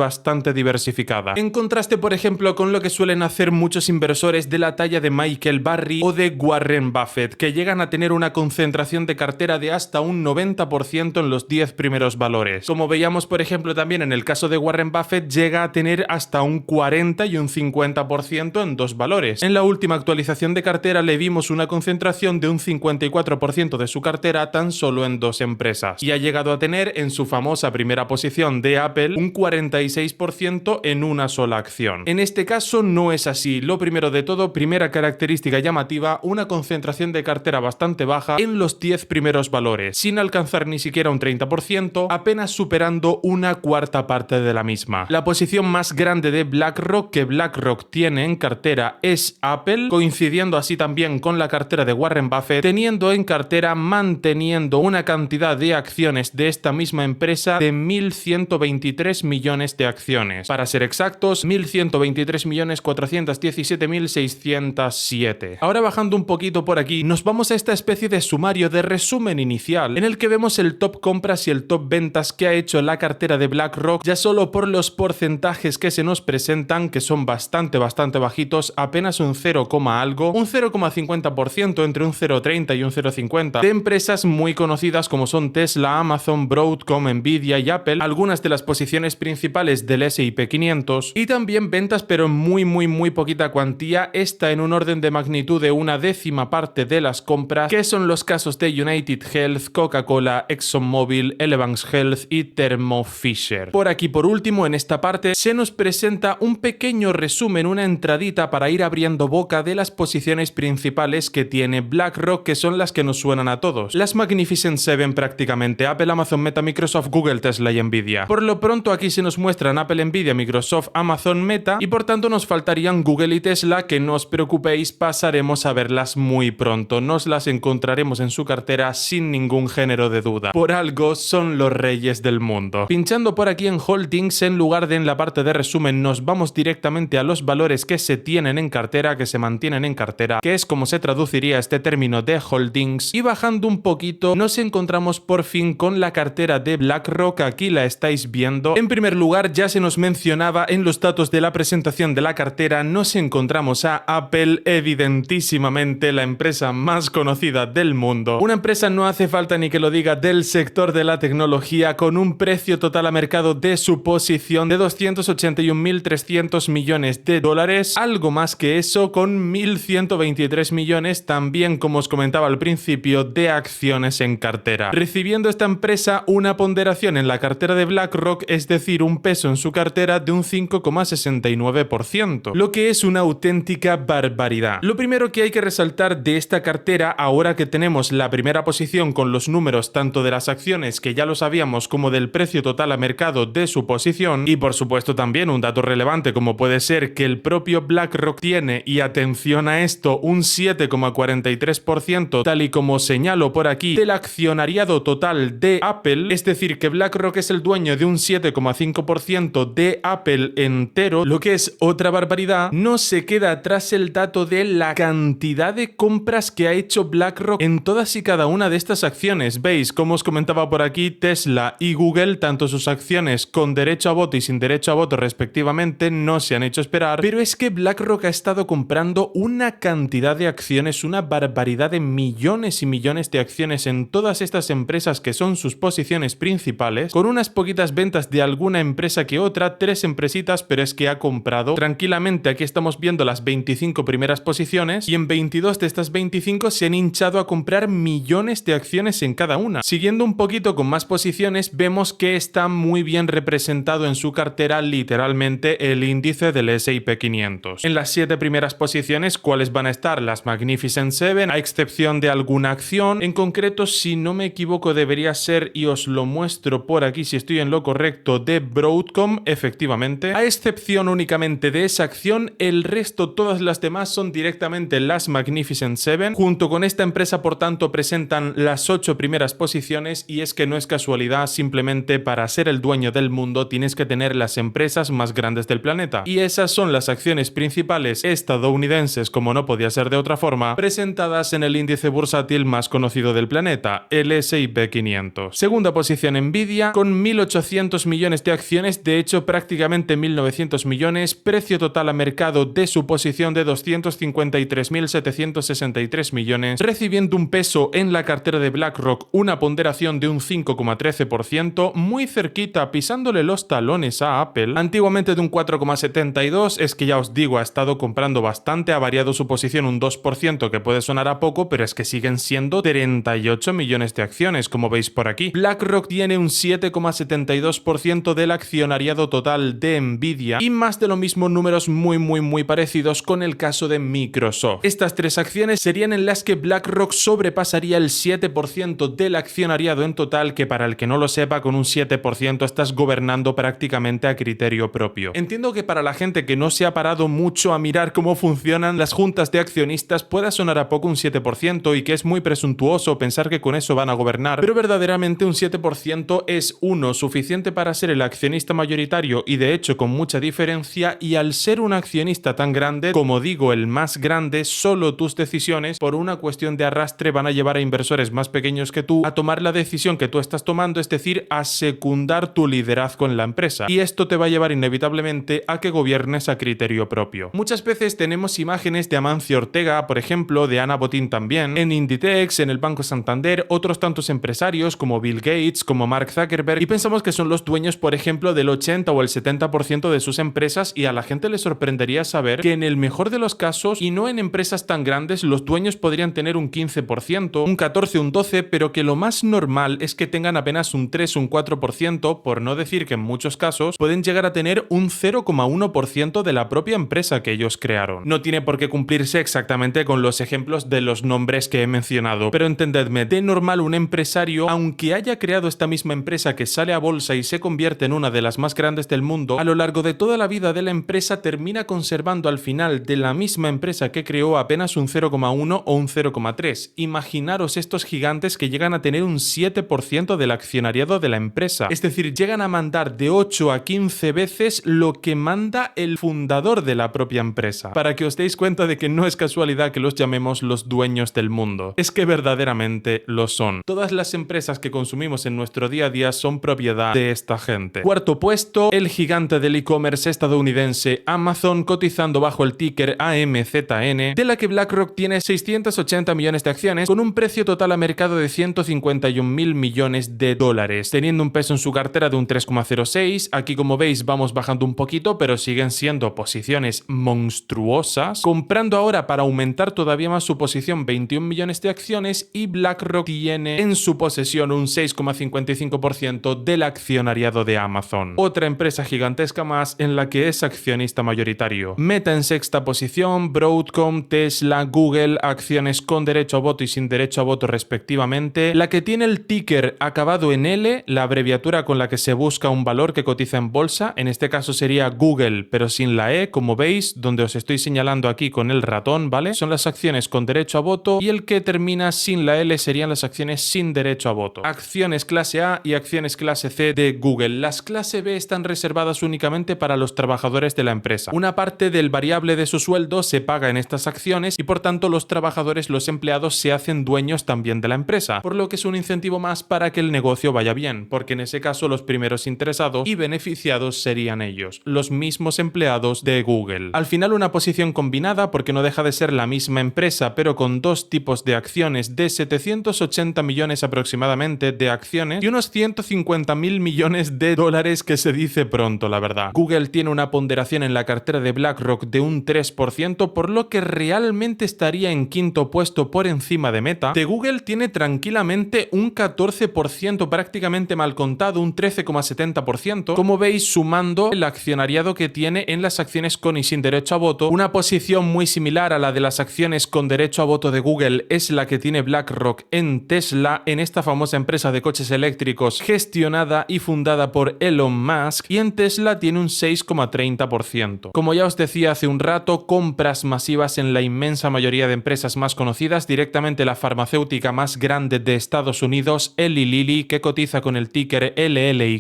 diversificada. En contraste, por ejemplo, con lo que suelen hacer muchos inversores de la talla de Michael Burry o de Warren Buffett, que llegan a tener una concentración de cartera de hasta un 90% en los 10 primeros valores. Como veíamos, por ejemplo, también en el caso de Warren Buffett, llega a tener hasta un 40 y un 50% en 2 valores. En la última actualización de cartera le vimos una concentración de un 54% de su cartera tan solo en 2 empresas. Y ha llegado a tener en su famosa primera posición de Apple un 46% en una sola acción. En este caso no es así. Lo primero de todo, primera característica llamativa, una concentración de cartera bastante baja en los 10 primeros valores, sin alcanzar ni siquiera un 30%, apenas superando una cuarta parte de la misma. La posición más grande de BlackRock que BlackRock tiene en cartera es Apple, coincidiendo así también con la cartera de Warren Buffett, teniendo en cartera, manteniendo una cantidad de acciones de esta misma empresa de 1.123 millones de acciones. Para ser exactos, 1.123.417.607. Ahora, bajando un poquito por aquí, nos vamos a esta especie de sumario de resumen inicial, en el que vemos el top compras y el top ventas que ha hecho la cartera de BlackRock, ya solo por los porcentajes que se nos presentan, que son bastante bajitos, apenas un 0, algo, un 0,50% entre un 0,30 y un 0,50, de empresas muy conocidas como son Tesla, Amazon, Broadcom, Nvidia y Apple, algunas de las posiciones principales del S&P 500, y también ventas pero en muy poquita cuantía, esta en un orden de magnitud de una décima parte de las compras, que son los casos de United Health, Coca-Cola, ExxonMobil, Elevance Health y Thermo Fisher. Por aquí, por último, en esta parte se nos presenta un pequeño resumen, una entradita para ir abriendo boca de las posiciones principales que tiene BlackRock, que son las que nos suenan a todos. Las Magnificent Seven prácticamente: Apple, Amazon, Meta, Microsoft, Google, Tesla y Nvidia. Por lo pronto aquí se nos muestran Apple, Nvidia, Microsoft, Amazon, Meta, y por tanto nos faltarían Google y Tesla, que no os preocupéis, pasaremos a verlas muy pronto. Nos las encontraremos en su cartera sin ningún género de duda. Por algo son los reyes del mundo. Pinchando por aquí en Holdings, en lugar de en la parte de resumen, nos vamos directamente a los valores que se tienen en cartera, que se mantienen en cartera, que es como se traduciría este término de Holdings, y bajando un poquito nos encontramos por fin con la cartera de BlackRock. Aquí la estáis viendo. En primer lugar, ya se nos mencionaba en los datos de la presentación de la cartera, nos encontramos a Apple, evidentísimamente la empresa más conocida del mundo. Una empresa, no hace falta ni que lo diga, del sector de la tecnología, con un precio total a mercado de su posición de 281.300 millones de dólares, algo más que eso, con 1.123 millones también, como os comentaba al principio, de acciones en cartera. Recibiendo esta empresa una ponderación en la cartera de BlackRock, es decir, un peso en su cartera de un 5,69%, lo que es una auténtica barbaridad. Lo primero que hay que resaltar de esta cartera, ahora que tenemos la primera posición con los números tanto de las acciones, que ya lo sabíamos, como del precio total a mercado de su posición, y por supuesto también un dato relevante como puede ser que el propio BlackRock tiene, y atención a esto, un 7,43%, tal y como señalo por aquí, del accionariado total de Apple, es decir, que BlackRock es el dueño de un 7,5% de Apple entero, lo que es otra barbaridad. No se queda atrás el dato de la cantidad de compras que ha hecho BlackRock en todas y cada una de estas acciones. Veis, como os comentaba por aquí, Tesla y Google, tanto sus acciones con derecho a voto y sin derecho a voto respectivamente, no se han hecho esperar, pero es que BlackRock ha estado comprando una cantidad de acciones, una barbaridad de millones y millones de acciones en todas estas empresas que son sus posiciones principales, con unas poquitas ventas de alguna empresa que otra, 3 empresitas, pero es que ha comprado tranquilamente. Aquí estamos viendo las 25 primeras posiciones y en 22 de estas 25 se han hinchado a comprar millones de acciones en cada una. Siguiendo un poquito con más posiciones, vemos que está muy bien representado en su cartera literalmente el índice del S&P 500. En las 7 primeras posiciones, ¿cuáles van a estar? Las Magnificent Seven, a excepción de alguna acción. En concreto, si no me equivoco, debería ser, y os lo muestro por aquí si estoy en lo correcto, de Broadcom, efectivamente. A excepción únicamente de esa acción, el resto, todas las demás son directamente las Magnificent Seven. Junto con esta empresa, por tanto, presentan las 8 primeras posiciones, y es que no es casualidad, simplemente para ser el dueño del mundo tienes que tener las empresas más grandes del planeta. Y esas son las acciones principales estadounidenses, como no podía ser de otra forma, presentadas en el índice bursátil más conocido del planeta, el S&P 500. Segunda posición Nvidia, con 1.800 millones de acciones, de hecho prácticamente 1.900 millones, precio total a mercado de su posición de 253.763 millones, recibiendo un peso en la cartera de BlackRock, una ponderación de un 5,13%, muy cerquita, pisándole los talones a Apple, antiguamente de un 4,72%, es que ya os digo, ha estado comprando bastante, ha variado su posición un 2%, que puede sonar a poco, pero es que siguen siendo 38 millones de acciones, como veis por aquí. BlackRock tiene un 7,72% del accionariado total de Nvidia, y más de lo mismo, números muy parecidos con el caso de Microsoft. Estas 3 acciones serían en las que BlackRock sobrepasaría el 7% del accionariado en total, que para el que no lo sepa, con un 7% estás gobernando prácticamente a criterio propio. Entiendo que para la gente que no se ha parado mucho a mirar cómo funcionan las juntas de accionistas pueda sonar a poco un 7% y que es muy presuntuoso pensar que con eso van a gobernar, pero verdaderamente un 7% es suficiente para ser el accionista mayoritario, y de hecho con mucha diferencia, y al ser un accionista tan grande, como digo, el más grande, solo tus decisiones por una cuestión de arrastre van a llevar a inversores más pequeños que tú a tomar la decisión que tú estás tomando, es decir, a secundar tu liderazgo en la empresa, y esto te va a llevar inevitablemente a que gobiernes a criterio propio. Muchas veces tenemos imágenes de Amancio Ortega, por ejemplo, de Ana Botín también, en Inditex, en el Banco Santander, otros tantos empresarios como Bill Gates, como Mark Zuckerberg, y pensamos que son los dueños, por ejemplo, del 80 o el 70% de sus empresas, y a la gente le sorprendería saber que en el mejor de los casos, y no en empresas tan grandes, los dueños podrían tener un 15%, un 14%, un 12%, pero que lo más normal es que tengan apenas un 3, un 4%, por no decir que en muchos casos pueden llegar a tener un 0,1% de la propia empresa que ellos crearon. No tiene por qué cumplirse exactamente con los ejemplos de los nombres que he mencionado, pero entendedme, de normal un empresario, aunque haya creado esta misma empresa que sale a bolsa y se convierte en una de las más grandes del mundo, a lo largo de toda la vida de la empresa termina conservando al final de la misma empresa que creó apenas un 0,1 o un 0,3. Imaginaros estos gigantes que llegan a tener un 7% del accionariado de la empresa, es decir, llegan a mandar de 8 a 15 veces lo que manda el fundador de la propia empresa, para que os deis cuenta de que no es casualidad que los llamemos los dueños del mundo, es que verdaderamente lo son. Todas las empresas que consumimos en nuestro día a día son propiedad de esta gente. Cuarto puesto, el gigante del e-commerce estadounidense Amazon, cotizando bajo el ticker AMZN, de la que BlackRock tiene 680 millones de acciones, con un precio total a mercado de 151.000 millones de dólares, teniendo un peso en su cartera de un 3,06. Aquí, como veis, vamos bajando un poquito, pero siguen siendo posiciones monstruosas, comprando ahora para aumentar todavía más su posición 21 millones de acciones, y BlackRock tiene en su posesión un 6,55% del accionariado de Amazon, otra empresa gigantesca más en la que es accionista mayoritario. Meta en sexta posición, Broadcom, Tesla, Google, acciones con derecho a voto y sin derecho a voto respectivamente, la que tiene el ticker acabado en L, la abreviatura con la que se busca un valor que cotiza en bolsa, en este caso sería Google, pero sin la E, como veis, donde os estoy señalando aquí con el ratón, ¿vale? Son las acciones con derecho a voto, y el que termina sin la L serían las acciones sin derecho a voto. Acciones clase A y acciones clase C de Google. Las clase B están reservadas únicamente para los trabajadores de la empresa. Una parte del variable de su sueldo se paga en estas acciones, y por tanto los trabajadores, los empleados, se hacen dueños también de la empresa, por lo que es un incentivo más para que el negocio vaya bien, porque en ese caso los primeros interesados y beneficiados serían ellos, los mismos empleados de Google. Al final, una posición combinada, porque no deja de ser la misma empresa, pero con dos tipos de acciones, de 780 millones aproximadamente de acciones y unos 150.000 millones de dólares, que se dice pronto, la verdad. Google tiene una ponderación en la cartera de BlackRock de un 3%, por lo que realmente estaría en quinto puesto por encima de Meta. De Google tiene tranquilamente un 14%, prácticamente mal contado, un 13,70%, como veis, sumando el accionariado que tiene en las acciones con y sin derecho a voto. Una posición muy similar a la de las acciones con derecho a voto de Google es la que tiene BlackRock en Tesla, en esta famosa empresa de coches eléctricos gestionada y fundada por Elon Musk, y en Tesla tiene un 6,30%. Como ya os decía hace un rato, compras masivas en la inmensa mayoría de empresas más conocidas, directamente la farmacéutica más grande de Estados Unidos, Eli Lilly, que cotiza con el ticker LLY,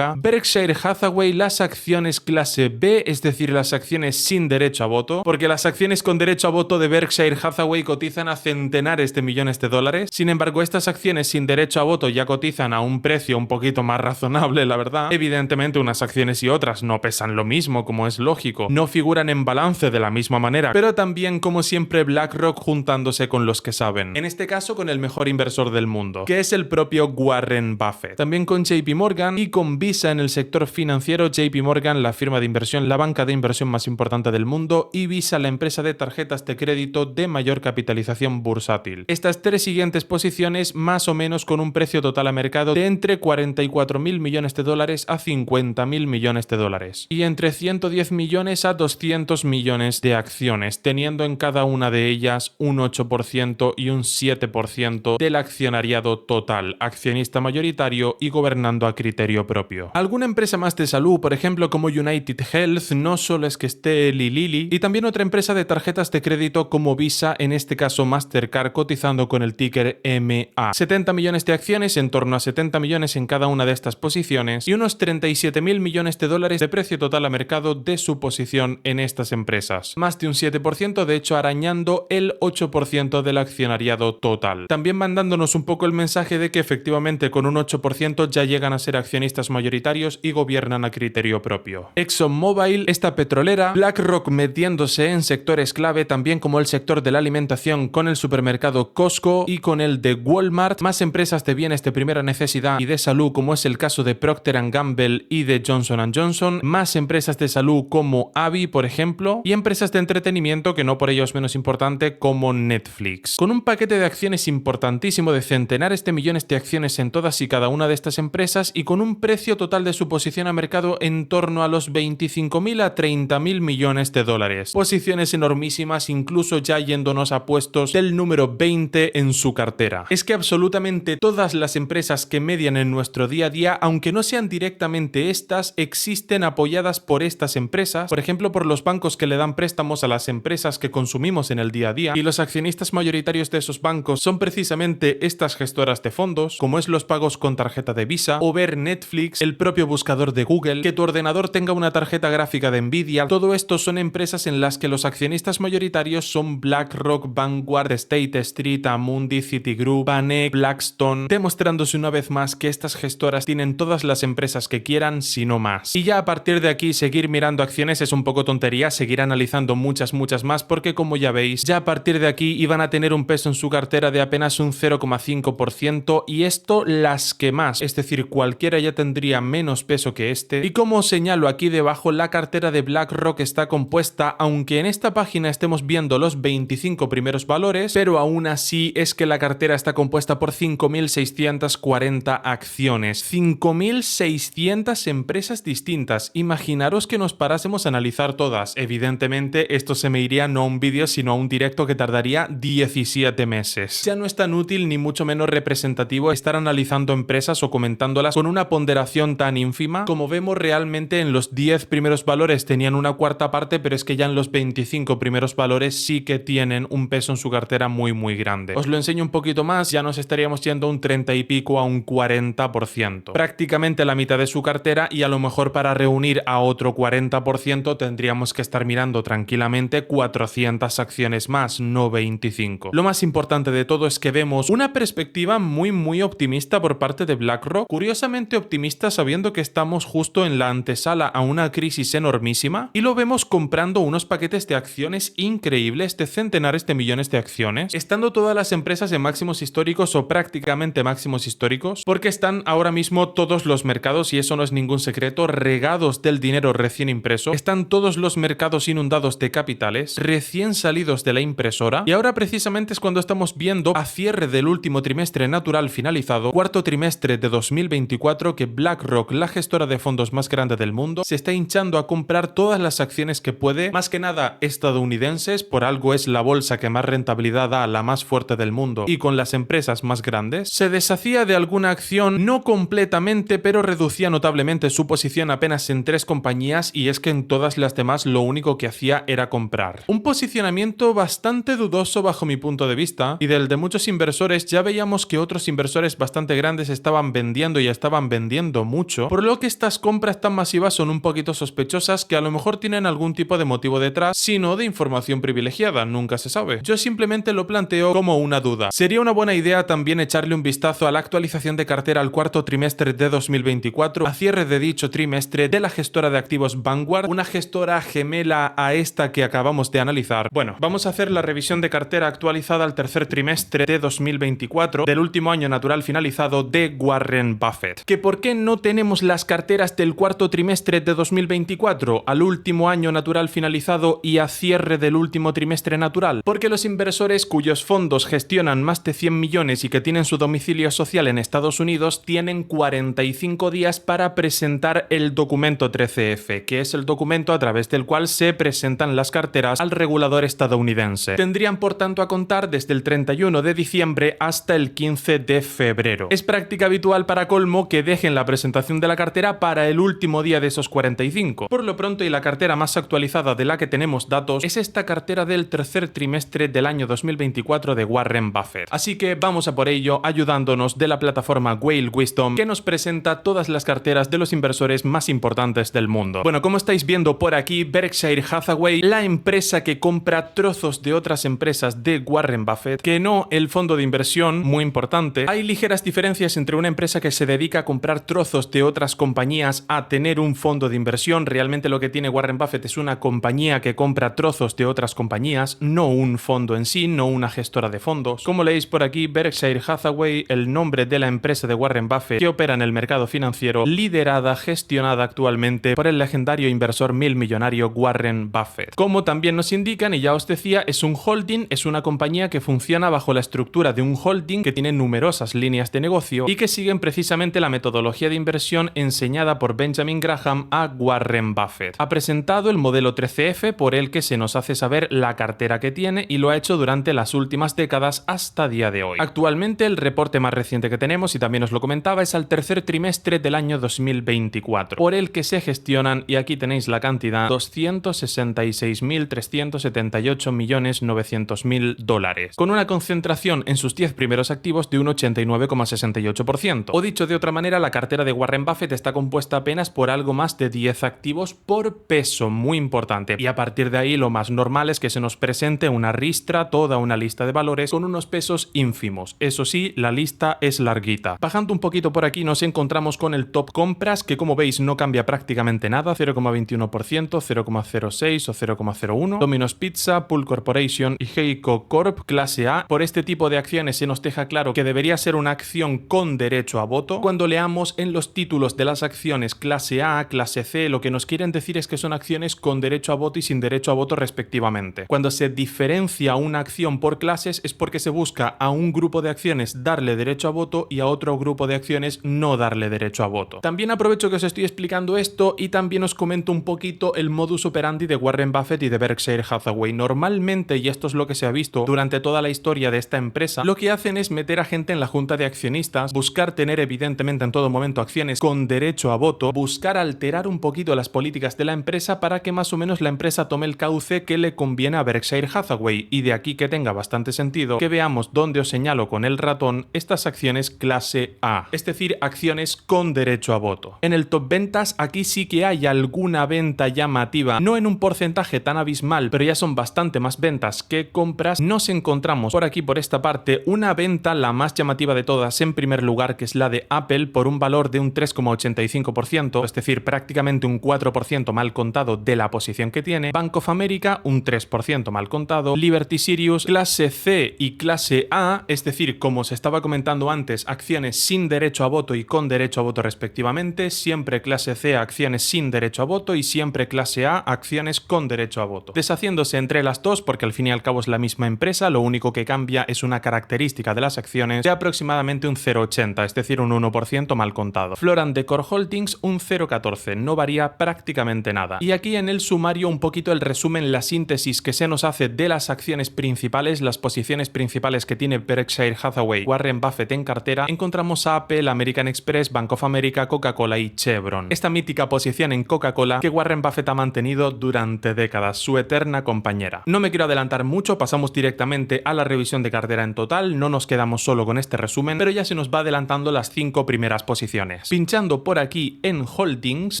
Berkshire Hathaway, las acciones clase B, es decir, las acciones sin derecho a voto, porque las acciones con derecho a voto de Berkshire Hathaway cotizan a centenares de millones de dólares. Sin embargo, estas acciones sin derecho a voto ya cotizan a un precio un poquito más razonable, la verdad. Evidentemente, unas acciones y otras no pesan lo mismo, como es lógico, no figuran en balance de la misma manera, pero también, como siempre, BlackRock juntándose con los que saben. En este caso, con el mejor inversor del mundo, que es el propio Warren Buffett. También con JP Morgan y con Visa en el sector financiero. JP Morgan, la firma de inversión, la banca de inversión más importante del mundo, y Visa, la empresa de tarjetas de crédito de mayor capitalización bursátil. Estas tres siguientes posiciones más o menos con un precio total a mercado de entre 44.000 millones de dólares a 50.000 millones de dólares y entre 110 millones a 200 millones de acciones, teniendo en cada una de ellas un 8% y un 7% del accionariado total, accionista mayoritario y gobernando a criterio propio. Alguna empresa más de salud, por ejemplo como United Health, no solo es que esté Eli Lilly, y también otra empresa de tarjetas de crédito como Visa, en este caso Mastercard, cotizando con el ticker MA. 70 millones de acciones, en torno a 70 millones en cada una de estas posiciones, y unos 37.000 millones de dólares de precio total a mercado de su posición en estas empresas. Más de un 7%, de hecho arañando el 8% del accionariado total. También mandándonos un poco el mensaje de que efectivamente con un 8% ya llegan a ser accionistas mayoritarios y gobiernan a criterio propio. ExxonMobil, esta petrolera, BlackRock metiéndose en sectores clave también como el sector de la alimentación con el supermercado Costco y con el de Walmart, más empresas de bienes de primera necesidad y de salud como es el caso de Procter & Gamble y de Johnson & Johnson, más empresas de salud como Avi, por ejemplo, y empresas de entretenimiento que no por ello es menos importante como Netflix. Con un paquete de acciones importantísimo de centenares de millones de acciones en todas y cada una de estas empresas y con un precio total de su posición a mercado en torno a los 25.000 a 30.000 millones de dólares. Posiciones enormísimas, incluso ya yéndonos a puestos del número 20 en su cartera. Es que absolutamente todas las empresas que median en nuestro día a día, aunque no sean directamente estas, existen apoyadas por estas empresas, por ejemplo por los bancos que le dan préstamos a las empresas que consumimos en el día a día, y los accionistas mayoritarios de esos bancos son precisamente estas gestoras de fondos, como es los pagos con tarjeta de Visa, o ver Netflix, el propio buscador de Google, que tu ordenador tenga una tarjeta gráfica de Nvidia. Todo esto son empresas en las que los accionistas mayoritarios son BlackRock, Vanguard, State Street, Amundi, Citigroup, Vanek, Blackstone, demostrándose una vez más que estas gestoras tienen todas las empresas que quieran, si no más. Y ya a partir de aquí seguir mirando acciones es un poco tontería, seguir analizando muchas más, porque como ya veis, ya a partir de aquí iban a tener un peso en su cartera de apenas un 0,5%, y esto las que más, es decir, cualquiera ya tendría menos peso que este. Y como os señalo aquí debajo, la cartera de BlackRock está compuesta, aunque en esta página estemos viendo los 25 primeros valores, pero aún así es que la cartera está compuesta por 5.640 acciones, 5.600 empresas distintas. Imaginaros que nos parásemos a analizar todas. Evidentemente esto se me iría no a un vídeo sino a un directo que tardaría 17 meses. Ya no es tan útil ni mucho menos representativo estar analizando empresas o comentándolas con una ponderación tan ínfima. Como vemos, realmente en los 10 primeros valores tenían una cuarta parte, pero es que ya en los 25 primeros valores sí que tienen un peso en su cartera muy grande. Os lo enseño un poquito más, ya nos estaríamos yendo un 30 y pico a un 40%. Prácticamente la mitad de su cartera, y a lo mejor para reunir a otro 40% tendríamos que estar mirando tranquilamente 400 acciones más, no 25. Lo más importante de todo es que vemos una perspectiva muy optimista por parte de BlackRock, curiosamente optimista sabiendo que estamos justo en la antesala a una crisis enormísima, y lo vemos comprando unos paquetes de acciones increíbles de centenares de millones de acciones, estando todas las empresas en máximos históricos o prácticamente máximos históricos, porque están ahora mismo todos los mercados, y eso no es ningún secreto, regados del dinero recién impreso, están todos los mercados inundados de capitales recién salidos de la impresora, y ahora precisamente es cuando estamos viendo a cierre del último trimestre natural natural finalizado, cuarto trimestre de 2024, que BlackRock, la gestora de fondos más grande del mundo, se está hinchando a comprar todas las acciones que puede, más que nada estadounidenses, por algo es la bolsa que más rentabilidad da, la más fuerte del mundo, y con las empresas más grandes. Se deshacía de alguna acción, no completamente, pero reducía notablemente su posición apenas en 3 compañías, y es que en todas las demás lo único que hacía era comprar. Un posicionamiento bastante dudoso bajo mi punto de vista, y del de muchos inversores. Ya veíamos que otros inversores bastante grandes estaban vendiendo y estaban vendiendo mucho, por lo que estas compras tan masivas son un poquito sospechosas, que a lo mejor tienen algún tipo de motivo detrás, sino de información privilegiada, nunca se sabe. Yo simplemente lo planteo como una duda. Sería una buena idea también echarle un vistazo a la actualización de cartera al cuarto trimestre de 2024, a cierre de dicho trimestre, de la gestora de activos Vanguard, una gestora gemela a esta que acabamos de analizar. Bueno, vamos a hacer la revisión de cartera actualizada al tercer trimestre de 2024 del último año natural finalizado de Warren Buffett. ¿Que por qué no tenemos las carteras del cuarto trimestre de 2024 al último año natural finalizado y a cierre del último trimestre natural? Porque los inversores cuyos fondos gestionan más de 100 millones y que tienen su domicilio social en Estados Unidos tienen 45 días para presentar el documento 13F, que es el documento a través del cual se presentan las carteras al regulador estadounidense. Tendrían por tanto a contar desde el 31 de diciembre hasta el 15 de febrero. Es práctica habitual para colmo que dejen la presentación de la cartera para el último día de esos 45. Por lo pronto, y la cartera más actualizada de la que tenemos datos, es esta cartera del tercer trimestre del año 2024 de Warren Buffett. Así que vamos a por ello, ayudándonos de la plataforma Whale Wisdom, que nos presenta todas las carteras de los inversores más importantes del mundo. Bueno, como estáis viendo por aquí, Berkshire Hathaway, la empresa que compra trozos de otras empresas de Warren Buffett, que no el fondo de inversión, muy importante. Hay ligeras diferencias entre una empresa que se dedica a comprar trozos de otras compañías a tener un fondo de inversión. Realmente lo que tiene Warren Buffett es una compañía que compra trozos de otras compañías, no un fondo en sí, no una gestora de fondos. Como leéis por aquí, Berkshire Hathaway, el nombre de la empresa de Warren Buffett que opera en el mercado financiero, liderada, gestionada actualmente por el legendario inversor millonario Warren Buffett. Como también nos indican, y ya os decía, es un holding, es una compañía que funciona bajo la estructura de un holding, que tiene numerosas líneas de negocio y que siguen precisamente la metodología de inversión enseñada por Benjamin Graham a Warren Buffett. Ha presentado el modelo 13F por el que se nos hace saber la cartera que tiene, y lo ha hecho durante las últimas décadas hasta día de hoy. Actualmente el reporte más reciente que tenemos, y también os lo comentaba, es al tercer trimestre del año 2024, por el que se gestionan, y aquí tenéis la cantidad, 266.378.900.000 dólares, con una concentración en sus 10 primeros activos de un 89,68%. O dicho de otra manera, la cartera de Warren Buffett está compuesta apenas por algo más de 10 activos por peso, muy importante. Y a partir de ahí lo más normal es que se nos presente una ristra, toda una lista de valores con unos pesos ínfimos. Eso sí, la lista es larguita. Bajando un poquito por aquí nos encontramos con el top compras, que como veis no cambia prácticamente nada, 0,21%, 0,06 o 0,01. Domino's Pizza, Pool Corporation y Heico Corp clase A. Por este tipo de acciones se nos deja claro que debería ser una acción con derecho a voto. Cuando leamos en los títulos de las acciones clase A, clase C, lo que nos quieren decir es que son acciones con derecho a voto y sin derecho a voto respectivamente. Cuando se diferencia una acción por clases es porque se busca a un grupo de acciones darle derecho a voto y a otro grupo de acciones no darle derecho a voto. También aprovecho que os estoy explicando esto y también os comento un poquito el modus operandi de Warren Buffett y de Berkshire Hathaway. Normalmente, y esto es lo que se ha visto durante toda la historia de esta empresa, lo que hacen es meter a gente en la junta de accionistas, buscar tener evidentemente en todo momento acciones con derecho a voto, buscar alterar un poquito las políticas de la empresa para que más o menos la empresa tome el cauce que le conviene a Berkshire Hathaway, y de aquí que tenga bastante sentido que veamos dónde os señalo con el ratón estas acciones clase A, es decir, acciones con derecho a voto. En el top ventas aquí sí que hay alguna venta llamativa, no en un porcentaje tan abismal, pero ya son bastante más ventas que compras. Nos encontramos por aquí, por esta parte, una venta, la más llamativa de todas, en primer lugar, que es la de Apple, por un valor de un 3,85%, es decir, prácticamente un 4% mal contado de la posición que tiene. Bank of America, un 3% mal contado. Liberty Sirius, clase C y clase A, es decir, como se estaba comentando antes, acciones sin derecho a voto y con derecho a voto respectivamente. Siempre clase C, acciones sin derecho a voto, y siempre clase A, acciones con derecho a voto. Deshaciéndose entre las dos, porque al fin y al cabo es la misma empresa, lo único que cambia es una característica de las acciones. de aproximadamente un 0,80, es decir, un 1% mal contado. Floran Decor Holdings un 0,14, no varía prácticamente nada. Y aquí en el sumario un poquito el resumen, la síntesis que se nos hace de las acciones principales, las posiciones principales que tiene Berkshire Hathaway, Warren Buffett en cartera. Encontramos a Apple, American Express, Bank of America, Coca-Cola y Chevron. Esta mítica posición en Coca-Cola que Warren Buffett ha mantenido durante décadas, su eterna compañera. No me quiero adelantar mucho, pasamos directamente a la revisión de cartera en total, no nos quedamos solo con este resumen, pero ya se nos va adelantando las 5 primeras posiciones. Pinchando por aquí en Holdings,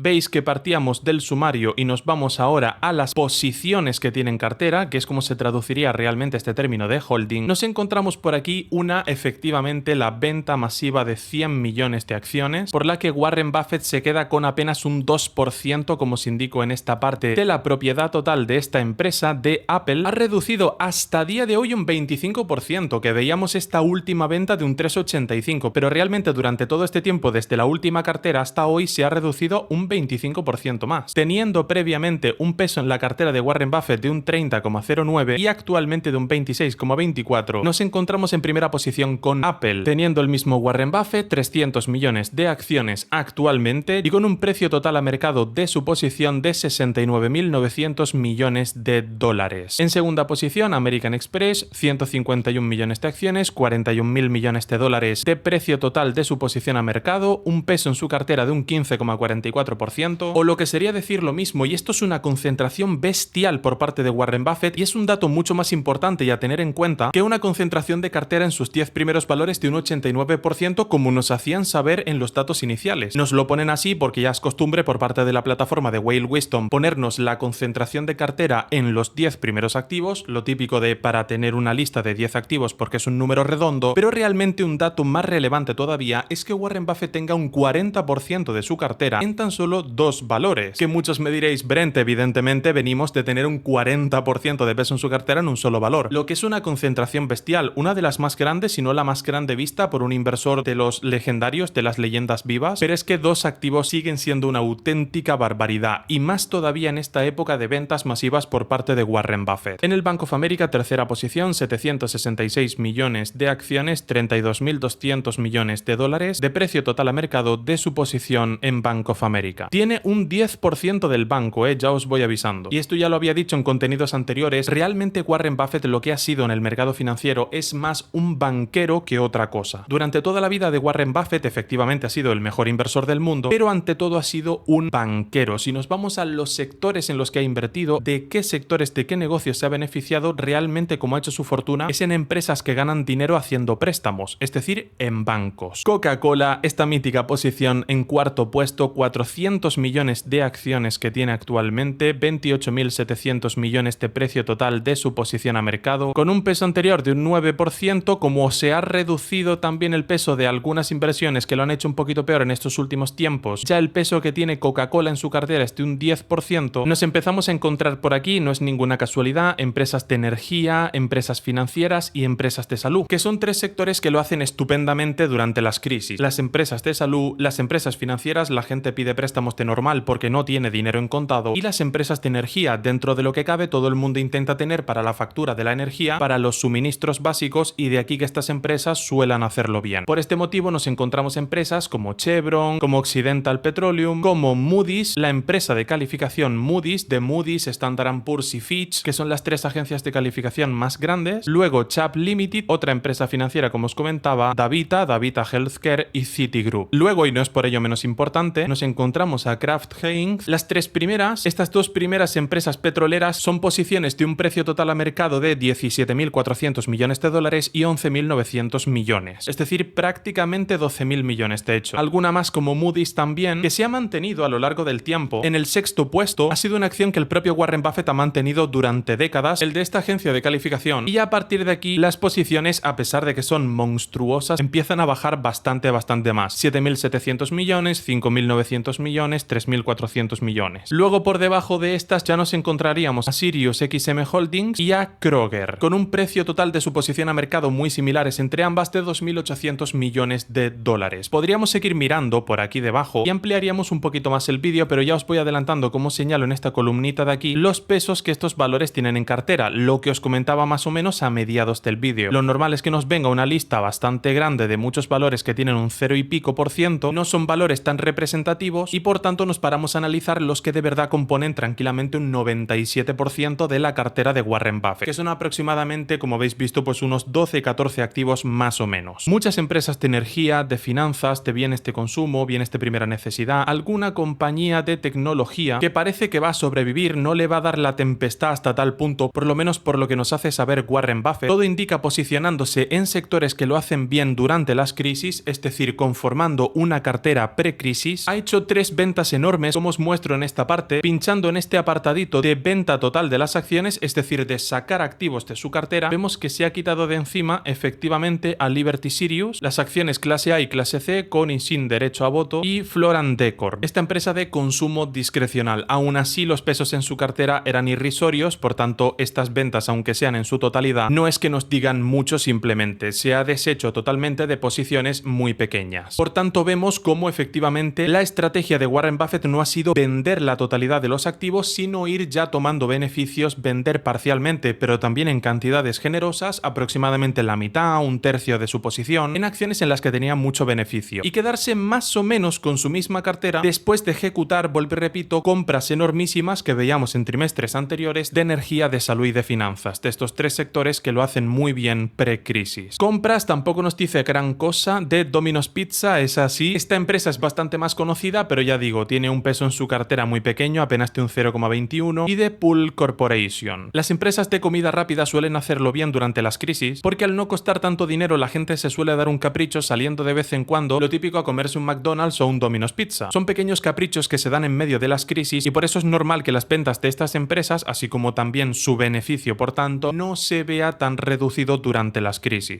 veis que partíamos del sumario y nos vamos ahora a las posiciones que tiene en cartera, que es como se traduciría realmente este término de holding. Nos encontramos por aquí efectivamente la venta masiva de 100 millones de acciones, por la que Warren Buffett se queda con apenas un 2%, como os indico en esta parte, de la propiedad total de esta empresa de Apple. Ha reducido hasta día de hoy un 25%, que veíamos esta última venta de un 3,85%, pero realmente durante todo este tiempo, desde la última cartera hasta hoy, se ha reducido un 25% más, teniendo previamente un peso en la cartera de Warren Buffett de un 30,09 y actualmente de un 26,24. Nos encontramos en primera posición con Apple, teniendo el mismo Warren Buffett 300 millones de acciones actualmente y con un precio total a mercado de su posición de 69.900 millones de dólares. En segunda posición, American Express, 151 millones de acciones, 41.000 millones de dólares de precio total de su posición a mercado, un peso en su cartera de un 15,44%, o lo que sería decir lo mismo, y esto es una concentración bestial por parte de Warren Buffett, y es un dato mucho más importante y a tener en cuenta que una concentración de cartera en sus 10 primeros valores de un 89%, como nos hacían saber en los datos iniciales. Nos lo ponen así porque ya es costumbre por parte de la plataforma de Whale Wisdom ponernos la concentración de cartera en los 10 primeros activos, lo típico de para tener una lista de 10 activos porque es un número redondo, pero realmente un dato más relevante todavía es que Warren Buffett tenga un 40% de su cartera en tan solo 2 valores, que muchos me diréis, Brent, evidentemente venimos de tener un 40% de peso en su cartera en un solo valor, lo que es una concentración bestial, una de las más grandes, si no la más grande vista por un inversor de los legendarios, de las leyendas vivas, pero es que 2 activos siguen siendo una auténtica barbaridad, y más todavía en esta época de ventas masivas por parte de Warren Buffett. En el Bank of America, tercera posición, 766 millones de acciones, 32.200 millones de dólares de precio total a mercado de su posición en Bank of America. Tiene un 10% del banco, ya os voy avisando. Y esto ya lo había dicho en contenidos anteriores, realmente Warren Buffett lo que ha sido en el mercado financiero es más un banquero que otra cosa. Durante toda la vida de Warren Buffett efectivamente ha sido el mejor inversor del mundo, pero ante todo ha sido un banquero. Si nos vamos a los sectores en los que ha invertido, de qué sectores, de qué negocios se ha beneficiado, realmente como ha hecho su fortuna es en empresas que ganan dinero haciendo préstamos, es decir, en bancos. Coca-Cola, esta mítica posición en cuarto puesto, 400 millones de acciones que tiene actualmente, 28.700 millones de precio total de su posición a mercado, con un peso anterior de un 9%, como se ha reducido también el peso de algunas inversiones que lo han hecho un poquito peor en estos últimos tiempos, ya el peso que tiene Coca-Cola en su cartera es de un 10%, nos empezamos a encontrar por aquí, no es ninguna casualidad, empresas de energía, empresas financieras y empresas de salud, que son 3 sectores que lo hacen estupendamente durante las crisis. Las empresas de salud, las empresas financieras, la gente pide préstamos de normal porque no tiene dinero en contado, y las empresas de energía, dentro de lo que cabe, todo el mundo intenta tener para la factura de la energía, para los suministros básicos, y de aquí que estas empresas suelan hacerlo bien. Por este motivo nos encontramos empresas como Chevron, como Occidental Petroleum, como Moody's, la empresa de calificación Moody's, de Moody's, Standard & Poor's y Fitch, que son las 3 agencias de calificación más grandes. Luego Chubb Limited, otra empresa financiera como os comentaba, Davita Healthcare y Citigroup. Luego, y no es por ello menos importante, nos encontramos a Kraft Heinz. Las 3 primeras, estas 2 primeras empresas petroleras son posiciones de un precio total a mercado de 17.400 millones de dólares y 11.900 millones, es decir, prácticamente 12.000 millones de hecho. Alguna más como Moody's también, que se ha mantenido a lo largo del tiempo. En el 6º puesto ha sido una acción que el propio Warren Buffett ha mantenido durante décadas, el de esta agencia de calificación, y a partir de aquí las posiciones, a pesar de que son monstruosas, empiezan a bajar bastante más. 7.700 millones, 5.900 millones, 3.400 millones. Luego por debajo de estas ya nos encontraríamos a Sirius XM Holdings y a Kroger, con un precio total de su posición a mercado muy similares entre ambas de 2.800 millones de dólares. Podríamos seguir mirando por aquí debajo y ampliaríamos un poquito más el vídeo, pero ya os voy adelantando, como señalo en esta columnita de aquí, los pesos que estos valores tienen en cartera, lo que os comentaba más o menos a mediados del vídeo. Lo normal es que nos venga una lista lista bastante grande de muchos valores que tienen un 0 y pico por ciento, no son valores tan representativos y por tanto nos paramos a analizar los que de verdad componen tranquilamente un 97% de la cartera de Warren Buffett, que son aproximadamente, como habéis visto, pues unos 12-14 activos más o menos. Muchas empresas de energía, de finanzas, de bienes de consumo, bienes de primera necesidad, alguna compañía de tecnología que parece que va a sobrevivir, no le va a dar la tempestad hasta tal punto, por lo menos por lo que nos hace saber Warren Buffett. Todo indica posicionándose en sectores que lo hacen bien durante las crisis, es decir, conformando una cartera pre-crisis. Ha hecho 3 ventas enormes, como os muestro en esta parte, pinchando en este apartadito de venta total de las acciones, es decir, de sacar activos de su cartera. Vemos que se ha quitado de encima efectivamente a Liberty Sirius, las acciones clase A y clase C con y sin derecho a voto, y Floor & Decor, esta empresa de consumo discrecional. Aún así, los pesos en su cartera eran irrisorios, por tanto, estas ventas, aunque sean en su totalidad, no es que nos digan mucho, simplemente se ha deshecho totalmente de posiciones muy pequeñas. Por tanto, vemos cómo efectivamente la estrategia de Warren Buffett no ha sido vender la totalidad de los activos, sino ir ya tomando beneficios, vender parcialmente, pero también en cantidades generosas, aproximadamente la mitad, un tercio de su posición, en acciones en las que tenía mucho beneficio, y quedarse más o menos con su misma cartera después de ejecutar, vuelvo y repito, compras enormísimas que veíamos en trimestres anteriores de energía, de salud y de finanzas, de estos 3 sectores que lo hacen muy bien pre-crisis. Compras tampoco nos dice gran cosa de Domino's Pizza, es así. Esta empresa es bastante más conocida, pero ya digo, tiene un peso en su cartera muy pequeño, apenas de un 0,21, y de Pool Corporation. Las empresas de comida rápida suelen hacerlo bien durante las crisis, porque al no costar tanto dinero la gente se suele dar un capricho saliendo de vez en cuando, lo típico a comerse un McDonald's o un Domino's Pizza. Son pequeños caprichos que se dan en medio de las crisis y por eso es normal que las ventas de estas empresas, así como también su beneficio por tanto, no se vea tan reducido durante las crisis.